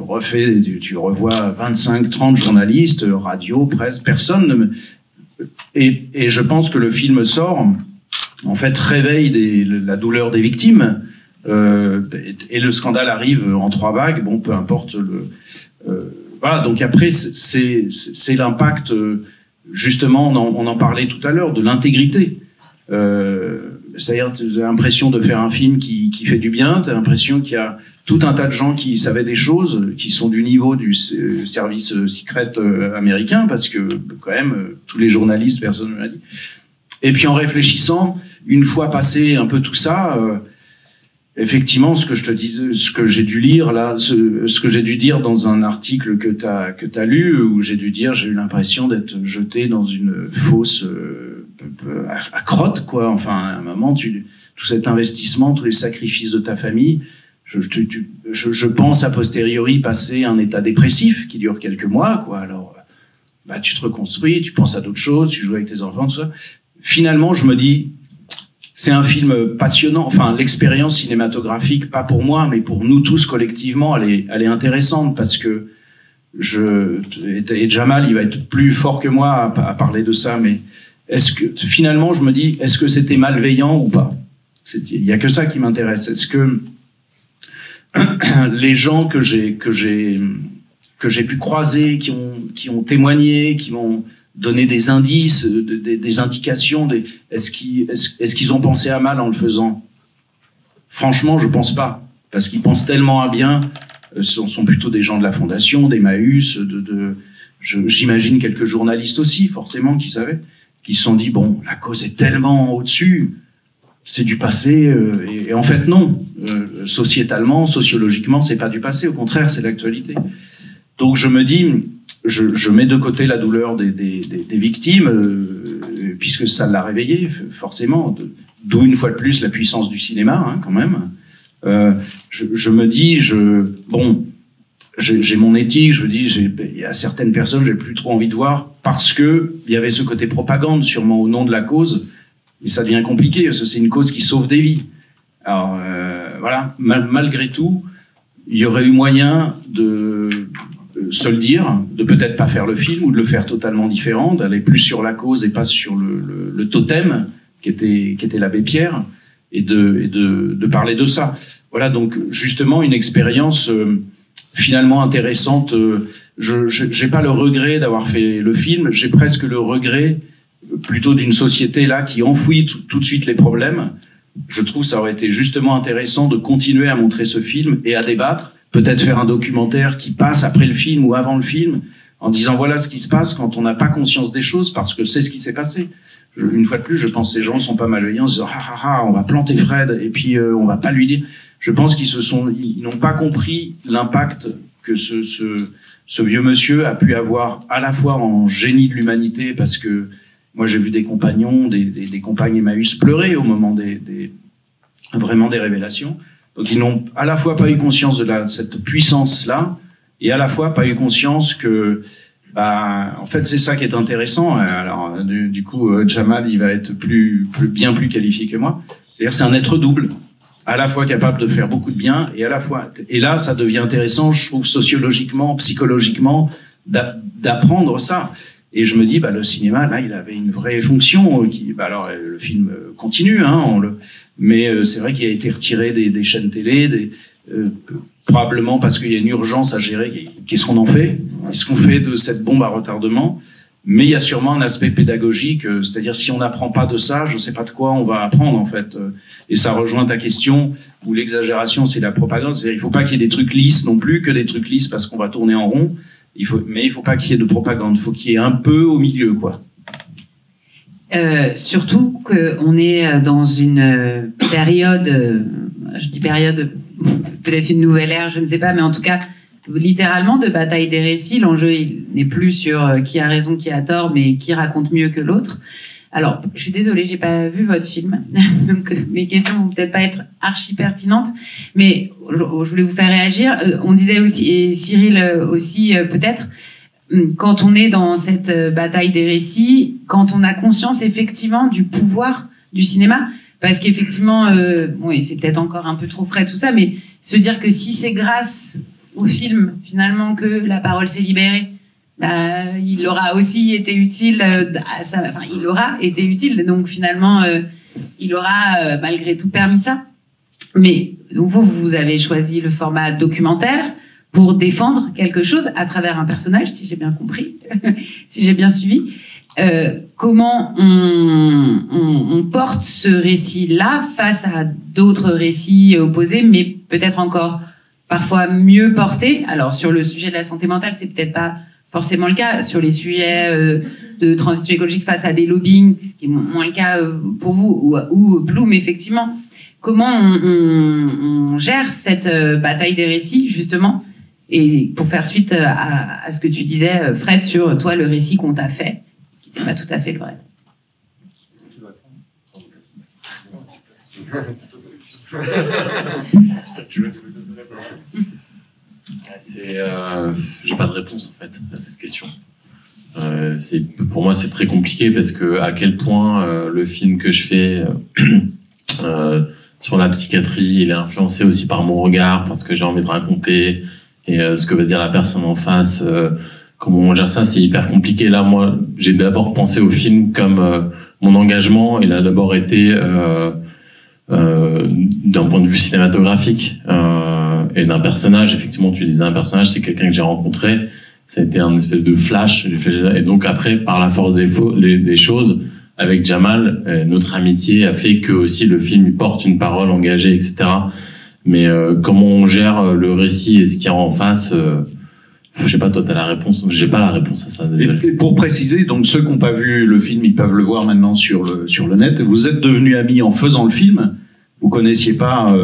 revois 25-30 journalistes, radio, presse, personne ne me... Et je pense que le film sort, en fait, réveille la douleur des victimes, et le scandale arrive en 3 vagues. Bon, peu importe voilà. Donc après, c'est l'impact. Justement, on en parlait tout à l'heure, de l'intégrité. C'est-à-dire, tu as l'impression de faire un film qui fait du bien. Tu as l'impression qu'il y a tout un tas de gens qui savaient des choses, qui sont du niveau du service secret américain, parce que quand même, tous les journalistes, personne ne l'a dit. Et puis en réfléchissant, une fois passé un peu tout ça, effectivement, ce que je te disais, ce que j'ai dû lire là, ce que j'ai dû dire dans un article que t'as lu, où j'ai dû dire, j'ai eu l'impression d'être jeté dans une fosse à crotte, quoi. Enfin, à un moment, tout cet investissement, tous les sacrifices de ta famille. Je pense a posteriori passer un état dépressif qui dure quelques mois, quoi. Alors, tu te reconstruis, tu penses à d'autres choses, tu joues avec tes enfants, tout ça. Finalement, je me dis, c'est un film passionnant. Enfin, l'expérience cinématographique, pas pour moi, mais pour nous tous collectivement, elle est intéressante parce que et Jamal, il va être plus fort que moi à parler de ça, mais finalement, je me dis, est-ce que c'était malveillant ou pas? Il y a que ça qui m'intéresse. Est-ce que les gens que j'ai pu croiser, qui ont témoigné, qui m'ont donné des indices, des indications, est-ce qu'ils ont pensé à mal en le faisant? Franchement, je pense pas, parce qu'ils pensent tellement à bien. Sont plutôt des gens de la Fondation, d'Emmaüs, j'imagine quelques journalistes aussi, forcément, qui savaient, qui se sont dit, bon, la cause est tellement au-dessus, c'est du passé, et en fait, non. Sociétalement, sociologiquement, c'est pas du passé, au contraire, c'est l'actualité. Donc, je me dis, je mets de côté la douleur des victimes, puisque ça l'a réveillé, forcément, d'où une fois de plus la puissance du cinéma, hein, quand même. Je me dis, j'ai mon éthique, je me dis, il y a certaines personnes j'ai plus trop envie de voir parce que il y avait ce côté propagande, sûrement au nom de la cause, et ça devient compliqué parce que c'est une cause qui sauve des vies. Alors voilà, malgré tout, il y aurait eu moyen de se le dire, de peut-être pas faire le film ou de le faire totalement différent, d'aller plus sur la cause et pas sur le totem qui était l'abbé Pierre, et de parler de ça. Voilà, donc justement une expérience finalement intéressante. J'ai pas le regret d'avoir fait le film, j'ai presque le regret plutôt d'une société là qui enfouit tout de suite les problèmes. Je trouve que ça aurait été justement intéressant de continuer à montrer ce film et à débattre, peut-être faire un documentaire qui passe après le film ou avant le film, en disant voilà ce qui se passe quand on n'a pas conscience des choses, parce que c'est ce qui s'est passé. Une fois de plus, je pense que ces gens sont pas malveillants, en se disant on va planter Fred et puis on va pas lui dire. Je pense ils n'ont pas compris l'impact que ce vieux monsieur a pu avoir à la fois en génie de l'humanité, parce que moi j'ai vu des compagnons, des compagnes Emmaüs pleurer au moment vraiment des révélations. Donc ils n'ont à la fois pas eu conscience de cette puissance-là, et à la fois pas eu conscience que en fait c'est ça qui est intéressant. Alors du coup Jamal il va être bien plus qualifié que moi. C'est-à-dire c'est un être double, à la fois capable de faire beaucoup de bien et là ça devient intéressant, je trouve, sociologiquement, psychologiquement, d'apprendre ça. Et je me dis, le cinéma, là, il avait une vraie fonction. Alors, le film continue, hein, mais c'est vrai qu'il a été retiré des chaînes télé, probablement parce qu'il y a une urgence à gérer. Qu'est-ce qu'on en fait? Qu'est-ce qu'on fait de cette bombe à retardement? Mais il y a sûrement un aspect pédagogique, c'est-à-dire si on n'apprend pas de ça, je ne sais pas de quoi on va apprendre en fait. Et ça rejoint ta question où l'exagération c'est la propagande. C'est-à-dire il ne faut pas qu'il y ait des trucs lisses non plus, que des trucs lisses parce qu'on va tourner en rond. Mais il ne faut pas qu'il y ait de propagande. Il faut qu'il y ait un peu au milieu, quoi. Surtout qu'on est dans une période, je dis période, peut-être une nouvelle ère, je ne sais pas, mais en tout cas littéralement de bataille des récits. L'enjeu il n'est plus sur qui a raison, qui a tort, mais qui raconte mieux que l'autre. Alors, je suis désolée, j'ai pas vu votre film, donc mes questions vont peut-être pas être archi pertinentes, mais je voulais vous faire réagir. On disait aussi, et Cyril aussi peut-être, quand on est dans cette bataille des récits, quand on a conscience effectivement du pouvoir du cinéma, parce qu'effectivement, bon, et c'est peut-être encore un peu trop frais tout ça, mais se dire que si c'est grâce au film finalement que la parole s'est libérée, il aura aussi été utile il aura été utile, donc finalement il aura malgré tout permis ça. Mais donc vous avez choisi le format documentaire pour défendre quelque chose à travers un personnage, si j'ai bien compris, si j'ai bien suivi. Comment on porte ce récit-là face à d'autres récits opposés, mais peut-être encore parfois mieux portés. Alors sur le sujet de la santé mentale, c'est peut-être pas forcément le cas. Sur les sujets de transition écologique face à des lobbying, ce qui est moins le cas pour vous, ou Bloom, effectivement. Comment on gère cette bataille des récits, justement, et pour faire suite à ce que tu disais, Fred, sur toi, le récit qu'on t'a fait, qui n'est pas tout à fait le vrai. J'ai pas de réponse en fait à cette question. Pour moi c'est très compliqué parce que à quel point le film que je fais sur la psychiatrie, il est influencé aussi par mon regard, parce que j'ai envie de raconter et ce que va dire la personne en face. Comment on gère ça, c'est hyper compliqué. Là, moi, j'ai d'abord pensé au film comme mon engagement. Il a d'abord été d'un point de vue cinématographique et d'un personnage. Effectivement, tu disais un personnage, c'est quelqu'un que j'ai rencontré. Ça a été un espèce de flash. Et donc après, par la force des choses, avec Jamal, notre amitié a fait que aussi le film il porte une parole engagée, etc. Mais comment on gère le récit et ce qu'il y a en face, je sais pas, toi t'as la réponse. J'ai pas la réponse à ça. Et pour préciser, donc ceux qui n'ont pas vu le film, ils peuvent le voir maintenant sur le net. Vous êtes devenus amis en faisant le film. Vous connaissiez pas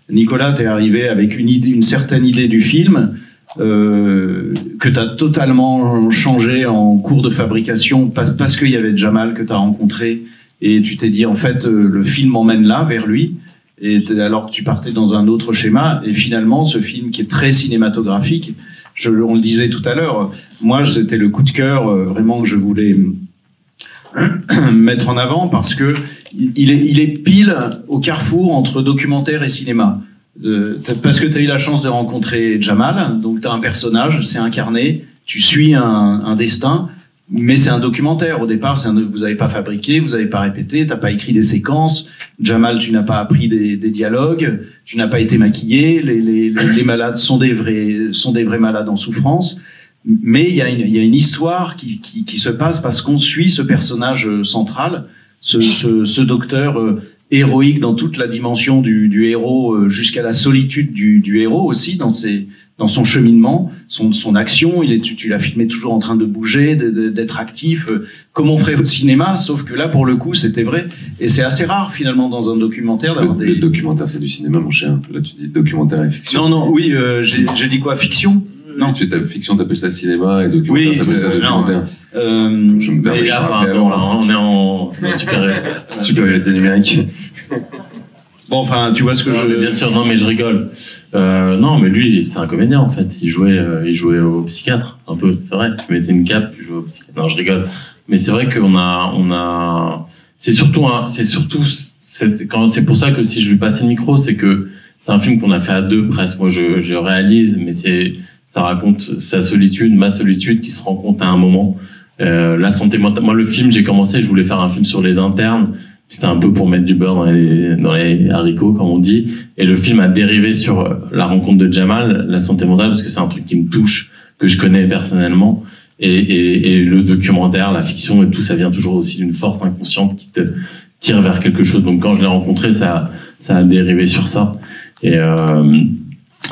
Nicolas, t'es arrivé avec une certaine idée du film. Que tu as totalement changé en cours de fabrication parce qu'il y avait Jamal que tu as rencontré et tu t'es dit en fait le film m'emmène là vers lui et alors que tu partais dans un autre schéma et finalement ce film qui est très cinématographique, on le disait tout à l'heure, moi c'était le coup de cœur vraiment que je voulais mettre en avant parce que il est pile au carrefour entre documentaire et cinéma. Parce que tu as eu la chance de rencontrer Jamal, donc tu as un personnage, c'est incarné, tu suis un destin, mais c'est un documentaire. Au départ, vous n'avez pas fabriqué, vous n'avez pas répété, tu n'as pas écrit des séquences. Jamal, tu n'as pas appris des dialogues, tu n'as pas été maquillé, les malades sont des vrais malades en souffrance. Mais il y a une histoire qui se passe parce qu'on suit ce personnage central, ce docteur héroïque dans toute la dimension du héros jusqu'à la solitude du héros aussi dans son cheminement, son action. Tu l'as filmé toujours en train de bouger, d'être actif, comme on ferait au cinéma, sauf que là pour le coup c'était vrai et c'est assez rare finalement dans un documentaire d'avoir le documentaire c'est du cinéma mon cher. Là tu dis documentaire et fiction. Non oui j'ai dit quoi, fiction? Non. Fiction, t'appelles ça cinéma et documentaire, t'appelles ça documentaire. Je me permets. Attends, là, on est en supériorité numérique. Bon, enfin, tu vois ce que je... Bien sûr, non, mais je rigole. Non, mais lui, c'est un comédien, en fait. Il jouait au psychiatre, un peu, c'est vrai. Il mettait une cape, il jouait au psychiatre. Non, je rigole. Mais c'est vrai qu'on a, c'est pour ça que si je lui passais le micro, c'est que c'est un film qu'on a fait à deux, presque. Moi, je réalise, mais ça raconte sa solitude, ma solitude, qui se rencontre à un moment. La santé mentale. Moi, le film, j'ai commencé, je voulais faire un film sur les internes. C'était un peu pour mettre du beurre dans les haricots, comme on dit. Et le film a dérivé sur la rencontre de Jamal, la santé mentale, parce que c'est un truc qui me touche, que je connais personnellement. Et le documentaire, la fiction et tout, ça vient toujours aussi d'une force inconsciente qui te tire vers quelque chose. Donc quand je l'ai rencontré, ça a dérivé sur ça. Et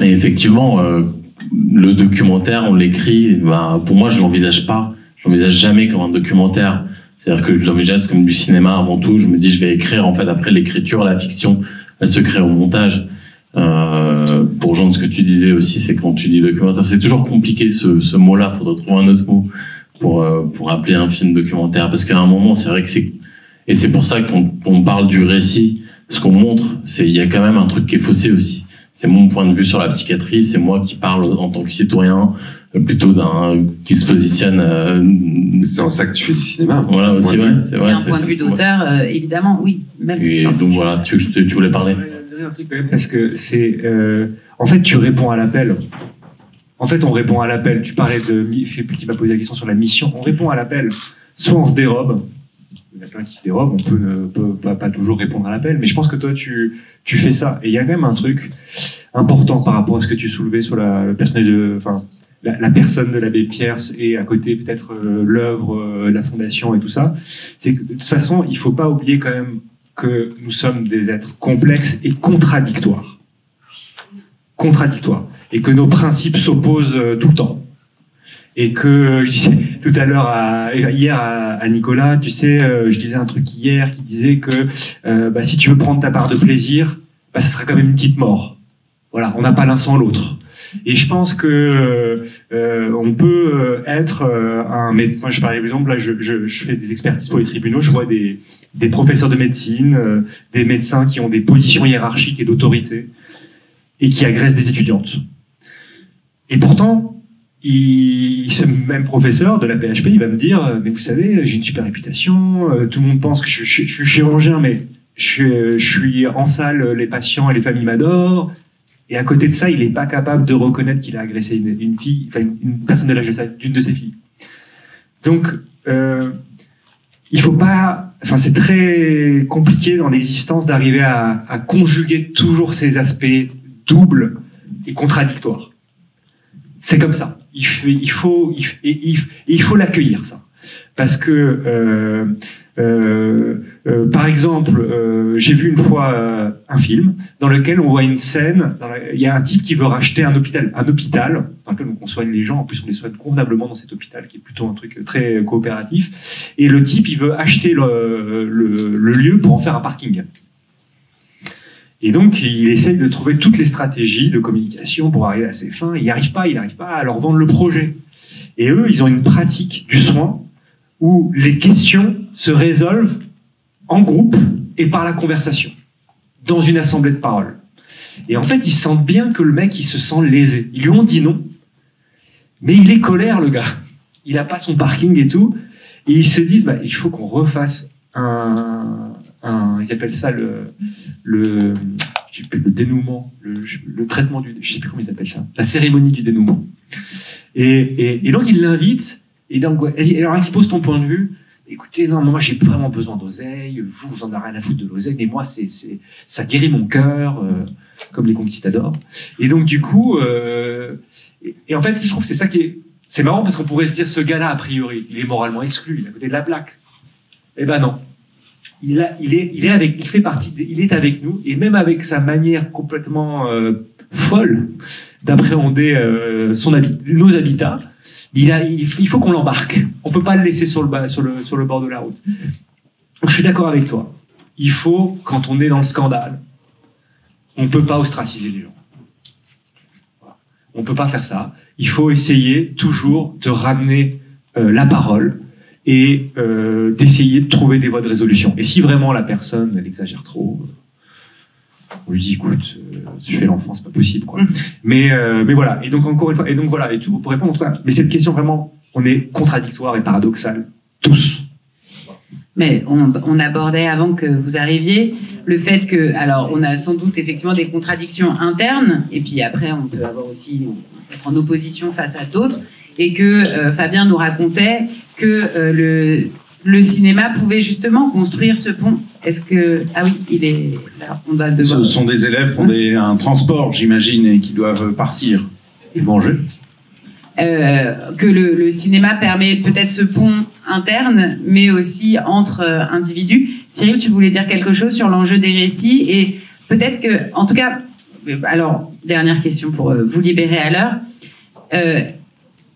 effectivement, le documentaire, on l'écrit, pour moi, je l'envisage pas. Je l'envisage jamais comme un documentaire. C'est-à-dire que je l'envisage comme du cinéma avant tout. Je me dis, je vais écrire, en fait, après l'écriture, la fiction, elle se crée au montage. Pour rejoindre ce que tu disais aussi, c'est quand tu dis documentaire, c'est toujours compliqué ce mot-là. Faudrait trouver un autre mot pour appeler un film documentaire. Parce qu'à un moment, c'est vrai que et c'est pour ça qu'on parle du récit. Ce qu'on montre, il y a quand même un truc qui est faussé aussi. C'est mon point de vue sur la psychiatrie. C'est moi qui parle en tant que citoyen, plutôt qui se positionne. C'est en ça que tu fais du cinéma. Voilà aussi, ouais, c'est vrai. Et un point de vue d'auteur, évidemment, oui. Même. Et donc voilà, tu voulais parler. Un truc quand même, parce que c'est en fait tu réponds à l'appel. En fait, on répond à l'appel. Tu parlais qui m'a posé la question sur la mission. On répond à l'appel. Soit on se dérobe. Il y en a plein qui se dérobent. On peut pas toujours répondre à l'appel. Mais je pense que toi, tu fais ça. Et il y a quand même un truc important par rapport à ce que tu soulevais sur le personnage la personne de l'abbé Pierce et à côté peut-être l'œuvre, la fondation et tout ça. C'est que de toute façon, il faut pas oublier quand même que nous sommes des êtres complexes et contradictoires. Et que nos principes s'opposent tout le temps. Et que, je disais tout à l'heure, hier à Nicolas, tu sais, je disais un truc hier qui disait que si tu veux prendre ta part de plaisir, ça sera quand même une petite mort. Voilà, on n'a pas l'un sans l'autre. Et je pense que on peut être un médecin. Moi, par exemple, là, je fais des expertises pour les tribunaux. Je vois des professeurs de médecine, des médecins qui ont des positions hiérarchiques et d'autorité et qui agressent des étudiantes. Et pourtant, ce même professeur de la PHP, il va me dire, mais vous savez, j'ai une super réputation. Tout le monde pense que je suis chirurgien, mais je suis en salle, les patients et les familles m'adorent. Et à côté de ça, il n'est pas capable de reconnaître qu'il a agressé une fille, enfin une personne de l'âge d'une de ses filles. Donc, il faut pas. Enfin, c'est très compliqué dans l'existence d'arriver à conjuguer toujours ces aspects doubles et contradictoires. C'est comme ça. Il faut l'accueillir, ça, parce que par exemple, j'ai vu une fois un film dans lequel on voit une scène. Il y a un type qui veut racheter un hôpital dans lequel on soigne les gens. En plus, on les soigne convenablement dans cet hôpital qui est plutôt un truc très coopératif. Et le type, il veut acheter le lieu pour en faire un parking. Et donc, il essaye de trouver toutes les stratégies de communication pour arriver à ses fins. Il n'arrive pas à leur vendre le projet. Et eux, ils ont une pratique du soin où les questions se résolvent en groupe et par la conversation, dans une assemblée de parole. Et en fait, ils sentent bien que le mec, il se sent lésé. Ils lui ont dit non, mais il est colère, le gars. Il n'a pas son parking et tout. Et ils se disent, il faut qu'on refasse ils appellent ça le dénouement, le traitement je sais plus comment ils appellent ça, la cérémonie du dénouement. Et donc, ils l'invitent. Et donc, alors expose ton point de vue. Écoutez, non, moi j'ai vraiment besoin d'oseille. Vous en avez rien à foutre de l'oseille, mais moi ça guérit mon cœur, comme les conquistadors. Et donc du coup, et en fait, je trouve que c'est ça c'est marrant parce qu'on pourrait se dire ce gars-là a priori, il est moralement exclu, il est à côté de la plaque. Eh ben non, il est avec nous et même avec sa manière complètement folle d'appréhender nos habitats. Il faut qu'on l'embarque. On peut pas le laisser sur le bord de la route. Donc, je suis d'accord avec toi. Il faut, quand on est dans le scandale, on peut pas ostraciser les gens. Voilà. On peut pas faire ça. Il faut essayer toujours de ramener la parole et d'essayer de trouver des voies de résolution. Et si vraiment la personne, elle exagère trop, on lui dit, écoute, tu fais l'enfant, c'est pas possible, quoi. Mais voilà. Et donc, encore une fois, et tout, pour répondre, en tout cas, mais cette question, vraiment, on est contradictoire et paradoxal, tous. Mais on abordait avant que vous arriviez le fait que, alors, on a sans doute effectivement des contradictions internes, et puis après, on peut avoir aussi, être en opposition face à d'autres, et que Fabien nous racontait que le cinéma pouvait justement construire ce pont. Est-ce que... Ah oui, il est là, on va devoir... Ce sont des élèves qui ont un transport, j'imagine, et qui doivent partir. Et manger. Que le cinéma permet peut-être ce pont interne, mais aussi entre individus. Cyril, tu voulais dire quelque chose sur l'enjeu des récits, et peut-être que, en tout cas, alors, dernière question pour vous libérer à l'heure.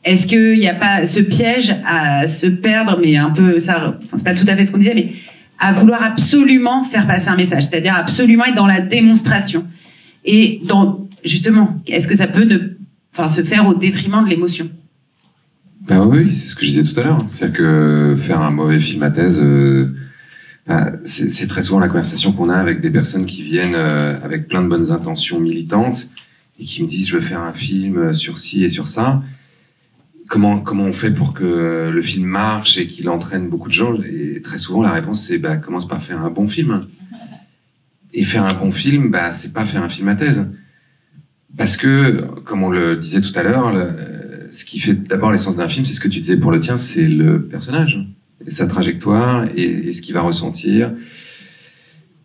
Est-ce qu'il n'y a pas ce piège à se perdre, mais un peu, ça, c'est pas tout à fait ce qu'on disait, mais à vouloir absolument faire passer un message, c'est-à-dire absolument être dans la démonstration. Et justement, est-ce que ça peut se faire au détriment de l'émotion? Ben oui, c'est ce que je disais tout à l'heure. C'est-à-dire que faire un mauvais film à thèse, c'est très souvent la conversation qu'on a avec des personnes qui viennent avec plein de bonnes intentions militantes et qui me disent je veux faire un film sur ci et sur ça. Comment on fait pour que le film marche et qu'il entraîne beaucoup de gens? Et très souvent la réponse c'est commence par faire un bon film. Et faire un bon film, c'est pas faire un film à thèse. Parce que, comme on le disait tout à l'heure, ce qui fait d'abord l'essence d'un film, c'est ce que tu disais pour le tien, c'est le personnage, et sa trajectoire, et ce qu'il va ressentir.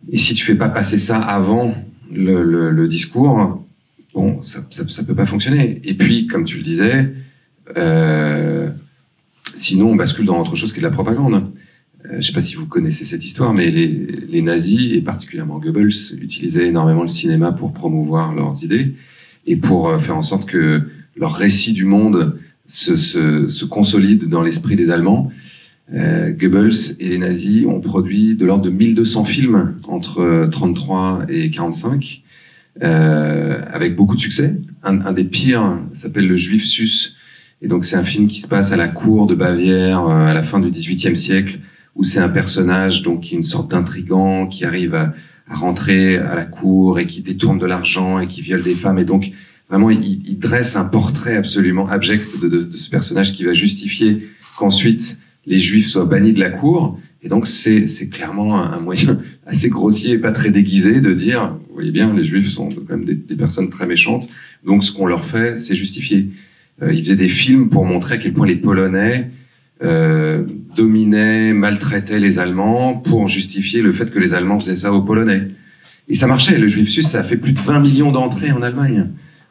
Et si tu fais pas passer ça avant le discours, bon, ça peut pas fonctionner. Et puis, comme tu le disais, sinon on bascule dans autre chose qui est de la propagande. Je sais pas si vous connaissez cette histoire, mais les nazis, et particulièrement Goebbels, utilisaient énormément le cinéma pour promouvoir leurs idées et pour faire en sorte que leur récit du monde se consolide dans l'esprit des Allemands. Goebbels et les nazis ont produit de l'ordre de 1200 films entre 33 et 45, avec beaucoup de succès. Un des pires s'appelle Le Juif Sus, et donc c'est un film qui se passe à la cour de Bavière à la fin du XVIIIe siècle, où c'est un personnage donc qui est une sorte d'intrigant qui arrive à rentrer à la cour et qui détourne de l'argent et qui viole des femmes, et donc vraiment il dresse un portrait absolument abject de ce personnage qui va justifier qu'ensuite les Juifs soient bannis de la cour. Et donc c'est clairement un moyen assez grossier et pas très déguisé de dire, vous voyez bien, les Juifs sont quand même des personnes très méchantes, donc ce qu'on leur fait c'est justifié. Ils faisaient des films pour montrer à quel point les Polonais dominaient, maltraitaient les Allemands, pour justifier le fait que les Allemands faisaient ça aux Polonais. Et ça marchait. Le Juif Sus, ça a fait plus de 20 millions d'entrées en Allemagne,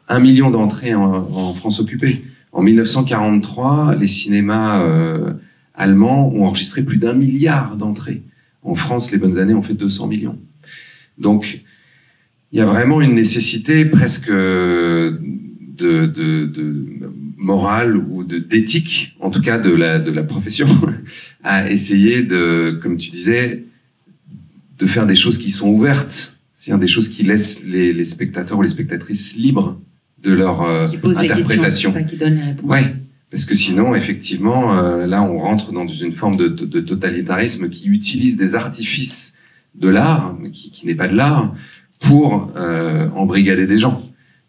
1 million d'entrées en France occupée. En 1943, les cinémas allemands ont enregistré plus d'1 milliard d'entrées. En France, les bonnes années ont fait 200 millions. Donc, il y a vraiment une nécessité presque de morale ou d'éthique, en tout cas de la profession, à essayer comme tu disais, de faire des choses qui sont ouvertes, c'est-à-dire des choses qui laissent les spectateurs ou les spectatrices libres de leur interprétation. Pas qui donnent les réponses. Ouais, parce que sinon, effectivement, là, on rentre dans une forme de totalitarisme qui utilise des artifices de l'art, qui n'est pas de l'art, pour embrigader des gens.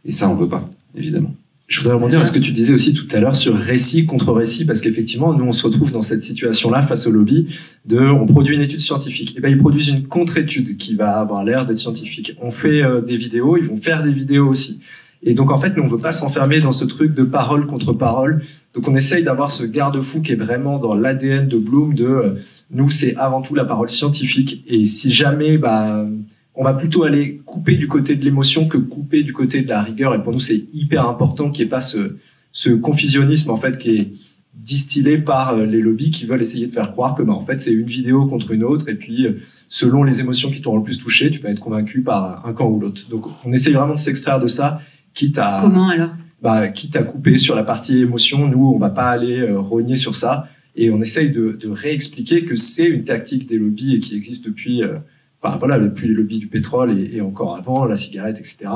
Et ça, on veut pas, évidemment. Je voudrais rebondir à ce que tu disais aussi tout à l'heure sur récit contre récit, parce qu'effectivement, nous, on se retrouve dans cette situation-là face au lobby on produit une étude scientifique. Et ben, ils produisent une contre-étude qui va avoir l'air d'être scientifique. On fait des vidéos, ils vont faire des vidéos aussi. Et donc, en fait, nous, on veut pas s'enfermer dans ce truc de parole contre parole. Donc, on essaye d'avoir ce garde-fou qui est vraiment dans l'ADN de Bloom nous, c'est avant tout la parole scientifique. Et si jamais, on va plutôt aller couper du côté de l'émotion que couper du côté de la rigueur. Et pour nous, c'est hyper important qu'il n'y ait pas ce confusionnisme, en fait, qui est distillé par les lobbies qui veulent essayer de faire croire que, en fait, c'est une vidéo contre une autre. Et puis, selon les émotions qui t'ont le plus touché, tu vas être convaincu par un camp ou l'autre. Donc, on essaye vraiment de s'extraire de ça, quitte à... Comment alors? Quitte à couper sur la partie émotion. Nous, on va pas aller rogner sur ça. Et on essaye de réexpliquer que c'est une tactique des lobbies et qui existe depuis... depuis les lobbies du pétrole et encore avant, la cigarette, etc.,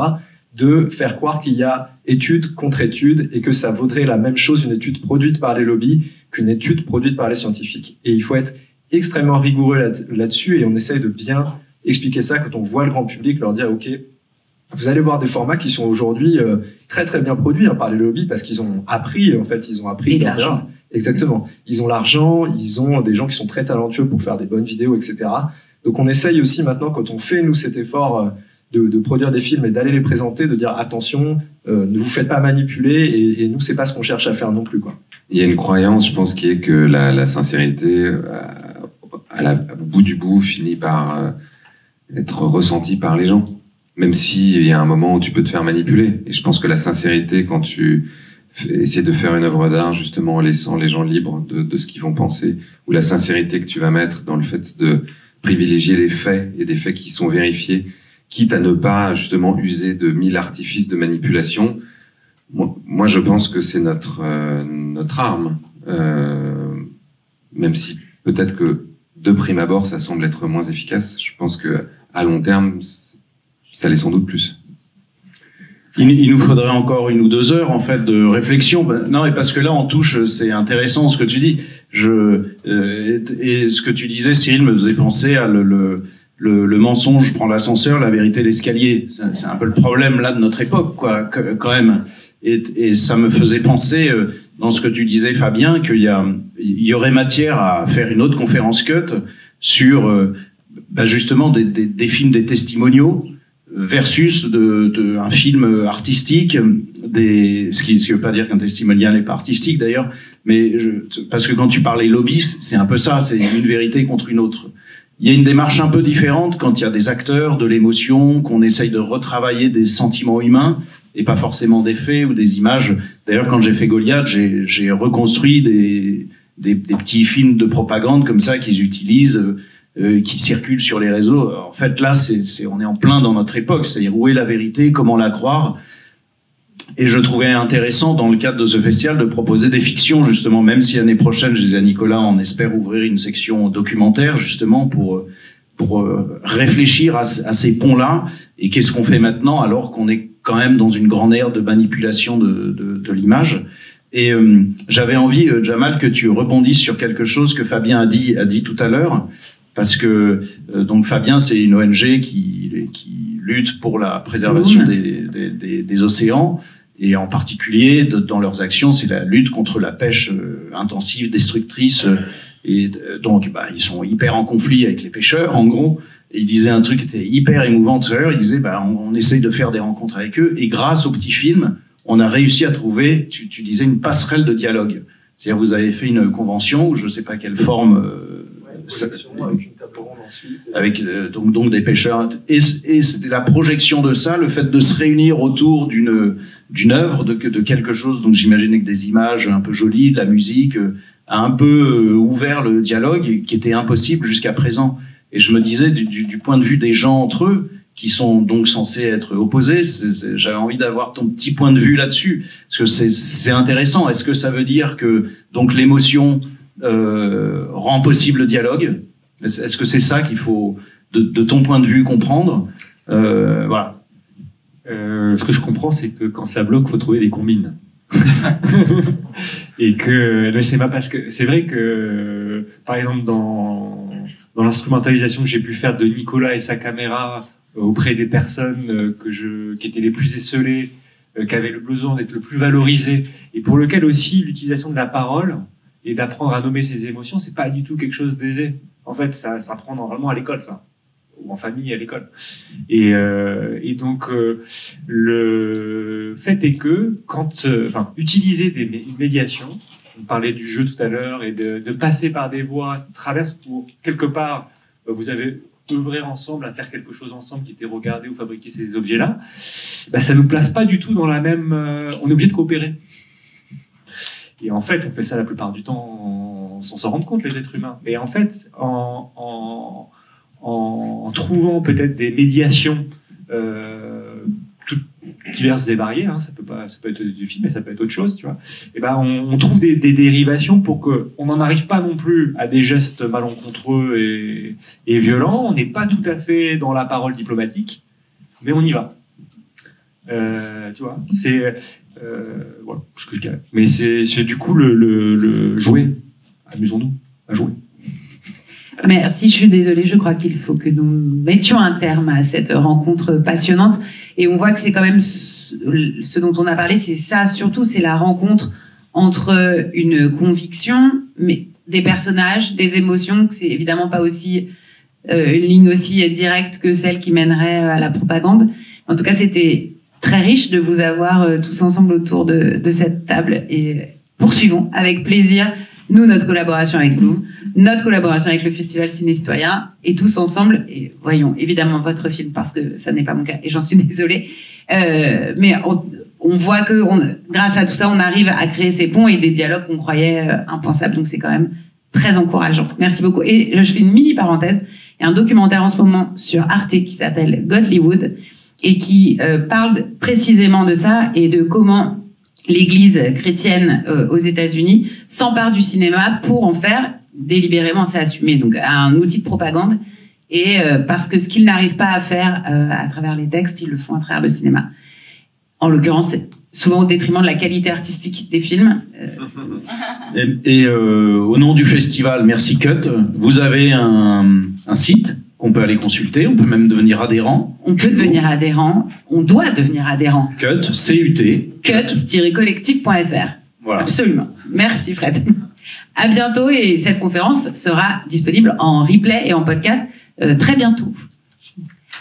de faire croire qu'il y a étude contre étude et que ça vaudrait la même chose, une étude produite par les lobbies, qu'une étude produite par les scientifiques. Et il faut être extrêmement rigoureux là-dessus, et on essaye de bien expliquer ça quand on voit le grand public, leur dire, OK, vous allez voir des formats qui sont aujourd'hui très très bien produits par les lobbies, parce qu'ils ont appris, en fait, ils ont appris de leurs erreurs. Exactement. Ils ont l'argent, ils ont des gens qui sont très talentueux pour faire des bonnes vidéos, etc. Donc on essaye aussi maintenant, quand on fait nous cet effort de produire des films et d'aller les présenter, de dire attention, ne vous faites pas manipuler, et nous c'est pas ce qu'on cherche à faire non plus, quoi. Il y a une croyance, je pense, qui est que la sincérité, au bout du bout, finit par être ressentie par les gens. Même s'il y a un moment où tu peux te faire manipuler. Et je pense que la sincérité, quand tu essaies de faire une œuvre d'art, justement, en laissant les gens libres de ce qu'ils vont penser, ou la sincérité que tu vas mettre dans le fait de privilégier les faits, et des faits qui sont vérifiés, quitte à ne pas, justement, user de 1000 artifices de manipulation. Moi, je pense que c'est notre arme, même si peut-être que de prime abord, ça semble être moins efficace. Je pense que à long terme, ça l'est sans doute plus. Il nous faudrait encore 1 ou 2 heures en fait de réflexion. Non, et parce que là on touche, c'est intéressant ce que tu dis. Et ce que tu disais, Cyril, me faisait penser à le mensonge prend l'ascenseur, la vérité l'escalier. C'est un peu le problème là de notre époque, quoi, quand même. Et ça me faisait penser dans ce que tu disais, Fabien, qu'il y aurait matière à faire une autre conférence cut sur justement des films, des testimoniaux versus un film artistique, ce qui veut pas dire qu'un testimonial n'est pas artistique d'ailleurs, mais parce que quand tu parlais lobby, c'est un peu ça, c'est une vérité contre une autre. Il y a une démarche un peu différente quand il y a des acteurs, de l'émotion, qu'on essaye de retravailler des sentiments humains et pas forcément des faits ou des images. D'ailleurs, quand j'ai fait Goliath, j'ai reconstruit des petits films de propagande comme ça qu'ils utilisent, qui circulent sur les réseaux. En fait, là, on est en plein dans notre époque. C'est-à-dire, où est la vérité, comment la croire? Et je trouvais intéressant, dans le cadre de ce festival, de proposer des fictions, justement, même si l'année prochaine, je disais à Nicolas, on espère ouvrir une section documentaire, justement, pour réfléchir à ces ponts-là, et qu'est-ce qu'on fait maintenant, alors qu'on est quand même dans une grande ère de manipulation de l'image. Et j'avais envie, Jamal, que tu rebondisses sur quelque chose que Fabien a dit tout à l'heure, parce que donc Fabien, c'est une ONG qui lutte pour la préservation des océans, et en particulier dans leurs actions, c'est la lutte contre la pêche intensive, destructrice, et donc ils sont hyper en conflit avec les pêcheurs, en gros. Et il disait un truc qui était hyper émouvant tout à l'heure. Il disait on essaye de faire des rencontres avec eux, et grâce au petit film, on a réussi à trouver, tu disais, une passerelle de dialogue. C'est-à-dire, vous avez fait une convention, ou je ne sais pas quelle forme, avec une table ronde ensuite, avec donc des pêcheurs, et c'était la projection de ça, le fait de se réunir autour d'une œuvre, de quelque chose, donc j'imagine que des images un peu jolies, de la musique, a un peu ouvert le dialogue qui était impossible jusqu'à présent. Et je me disais, du point de vue des gens entre eux, qui sont donc censés être opposés, j'avais envie d'avoir ton petit point de vue là-dessus, parce que c'est intéressant. Est-ce que ça veut dire que donc l'émotion rend possible le dialogue? Est-ce que c'est ça qu'il faut, de ton point de vue, comprendre? Voilà. Ce que je comprends, c'est que quand ça bloque, faut trouver des combines. Et que c'est pas parce que c'est vrai que par exemple dans l'instrumentalisation que j'ai pu faire de Nicolas et sa caméra auprès des personnes qui étaient les plus esseulées, qui avaient le besoin d'être le plus valorisées, et pour lequel aussi l'utilisation de la parole et d'apprendre à nommer ses émotions, c'est pas du tout quelque chose d'aisé. En fait, ça s'apprend normalement à l'école, ça, ou en famille à l'école. Et donc le fait est que quand, utiliser une médiation, on parlait du jeu tout à l'heure, et de passer par des voies traverses pour quelque part, vous avez œuvré ensemble à faire quelque chose ensemble qui était regardé ou fabriquer ces objets-là, ça nous place pas du tout dans la même. On est obligé de coopérer. Et en fait, on fait ça la plupart du temps sans s'en rendre compte, les êtres humains. Mais en fait, en trouvant peut-être des médiations toutes diverses et variées, hein, ça peut être du film, mais ça peut être autre chose, tu vois. Et on trouve des dérivations pour que on n'en arrive pas non plus à des gestes malencontreux et violents. On n'est pas tout à fait dans la parole diplomatique, mais on y va. Tu vois, c'est voilà ce que je dirais. Mais c'est du coup le jouer. Amusons-nous à jouer. Merci, je suis désolée, je crois qu'il faut que nous mettions un terme à cette rencontre passionnante. Et on voit que c'est quand même ce dont on a parlé, c'est ça surtout, c'est la rencontre entre une conviction, mais des personnages, des émotions, que c'est évidemment pas aussi une ligne aussi directe que celle qui mènerait à la propagande. En tout cas, c'était très riche de vous avoir tous ensemble autour de cette table et poursuivons avec plaisir notre collaboration avec vous, notre collaboration avec le Festival Ciné Citoyen et tous ensemble, et voyons évidemment votre film parce que ça n'est pas mon cas et j'en suis désolée, mais on voit que grâce à tout ça, on arrive à créer ces ponts et des dialogues qu'on croyait impensables, donc c'est quand même très encourageant. Merci beaucoup. Et je fais une mini parenthèse, il y a un documentaire en ce moment sur Arte qui s'appelle Godlywood et qui parle précisément de ça et de comment l'Église chrétienne aux États-Unis s'empare du cinéma pour en faire délibérément, c'est assumé, donc un outil de propagande. Et parce que ce qu'ils n'arrivent pas à faire à travers les textes, ils le font à travers le cinéma. En l'occurrence, souvent au détriment de la qualité artistique des films. Et au nom du festival Merci Cut, vous avez un site qu'on peut aller consulter, on peut même devenir adhérent. On peut devenir adhérent, on doit devenir adhérent. Cut, C-U-T. Cut-collectif.fr. Voilà. Absolument. Merci Fred. À bientôt et cette conférence sera disponible en replay et en podcast très bientôt.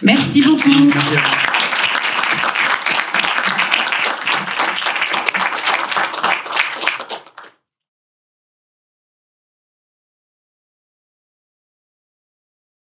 Merci beaucoup. Merci à vous.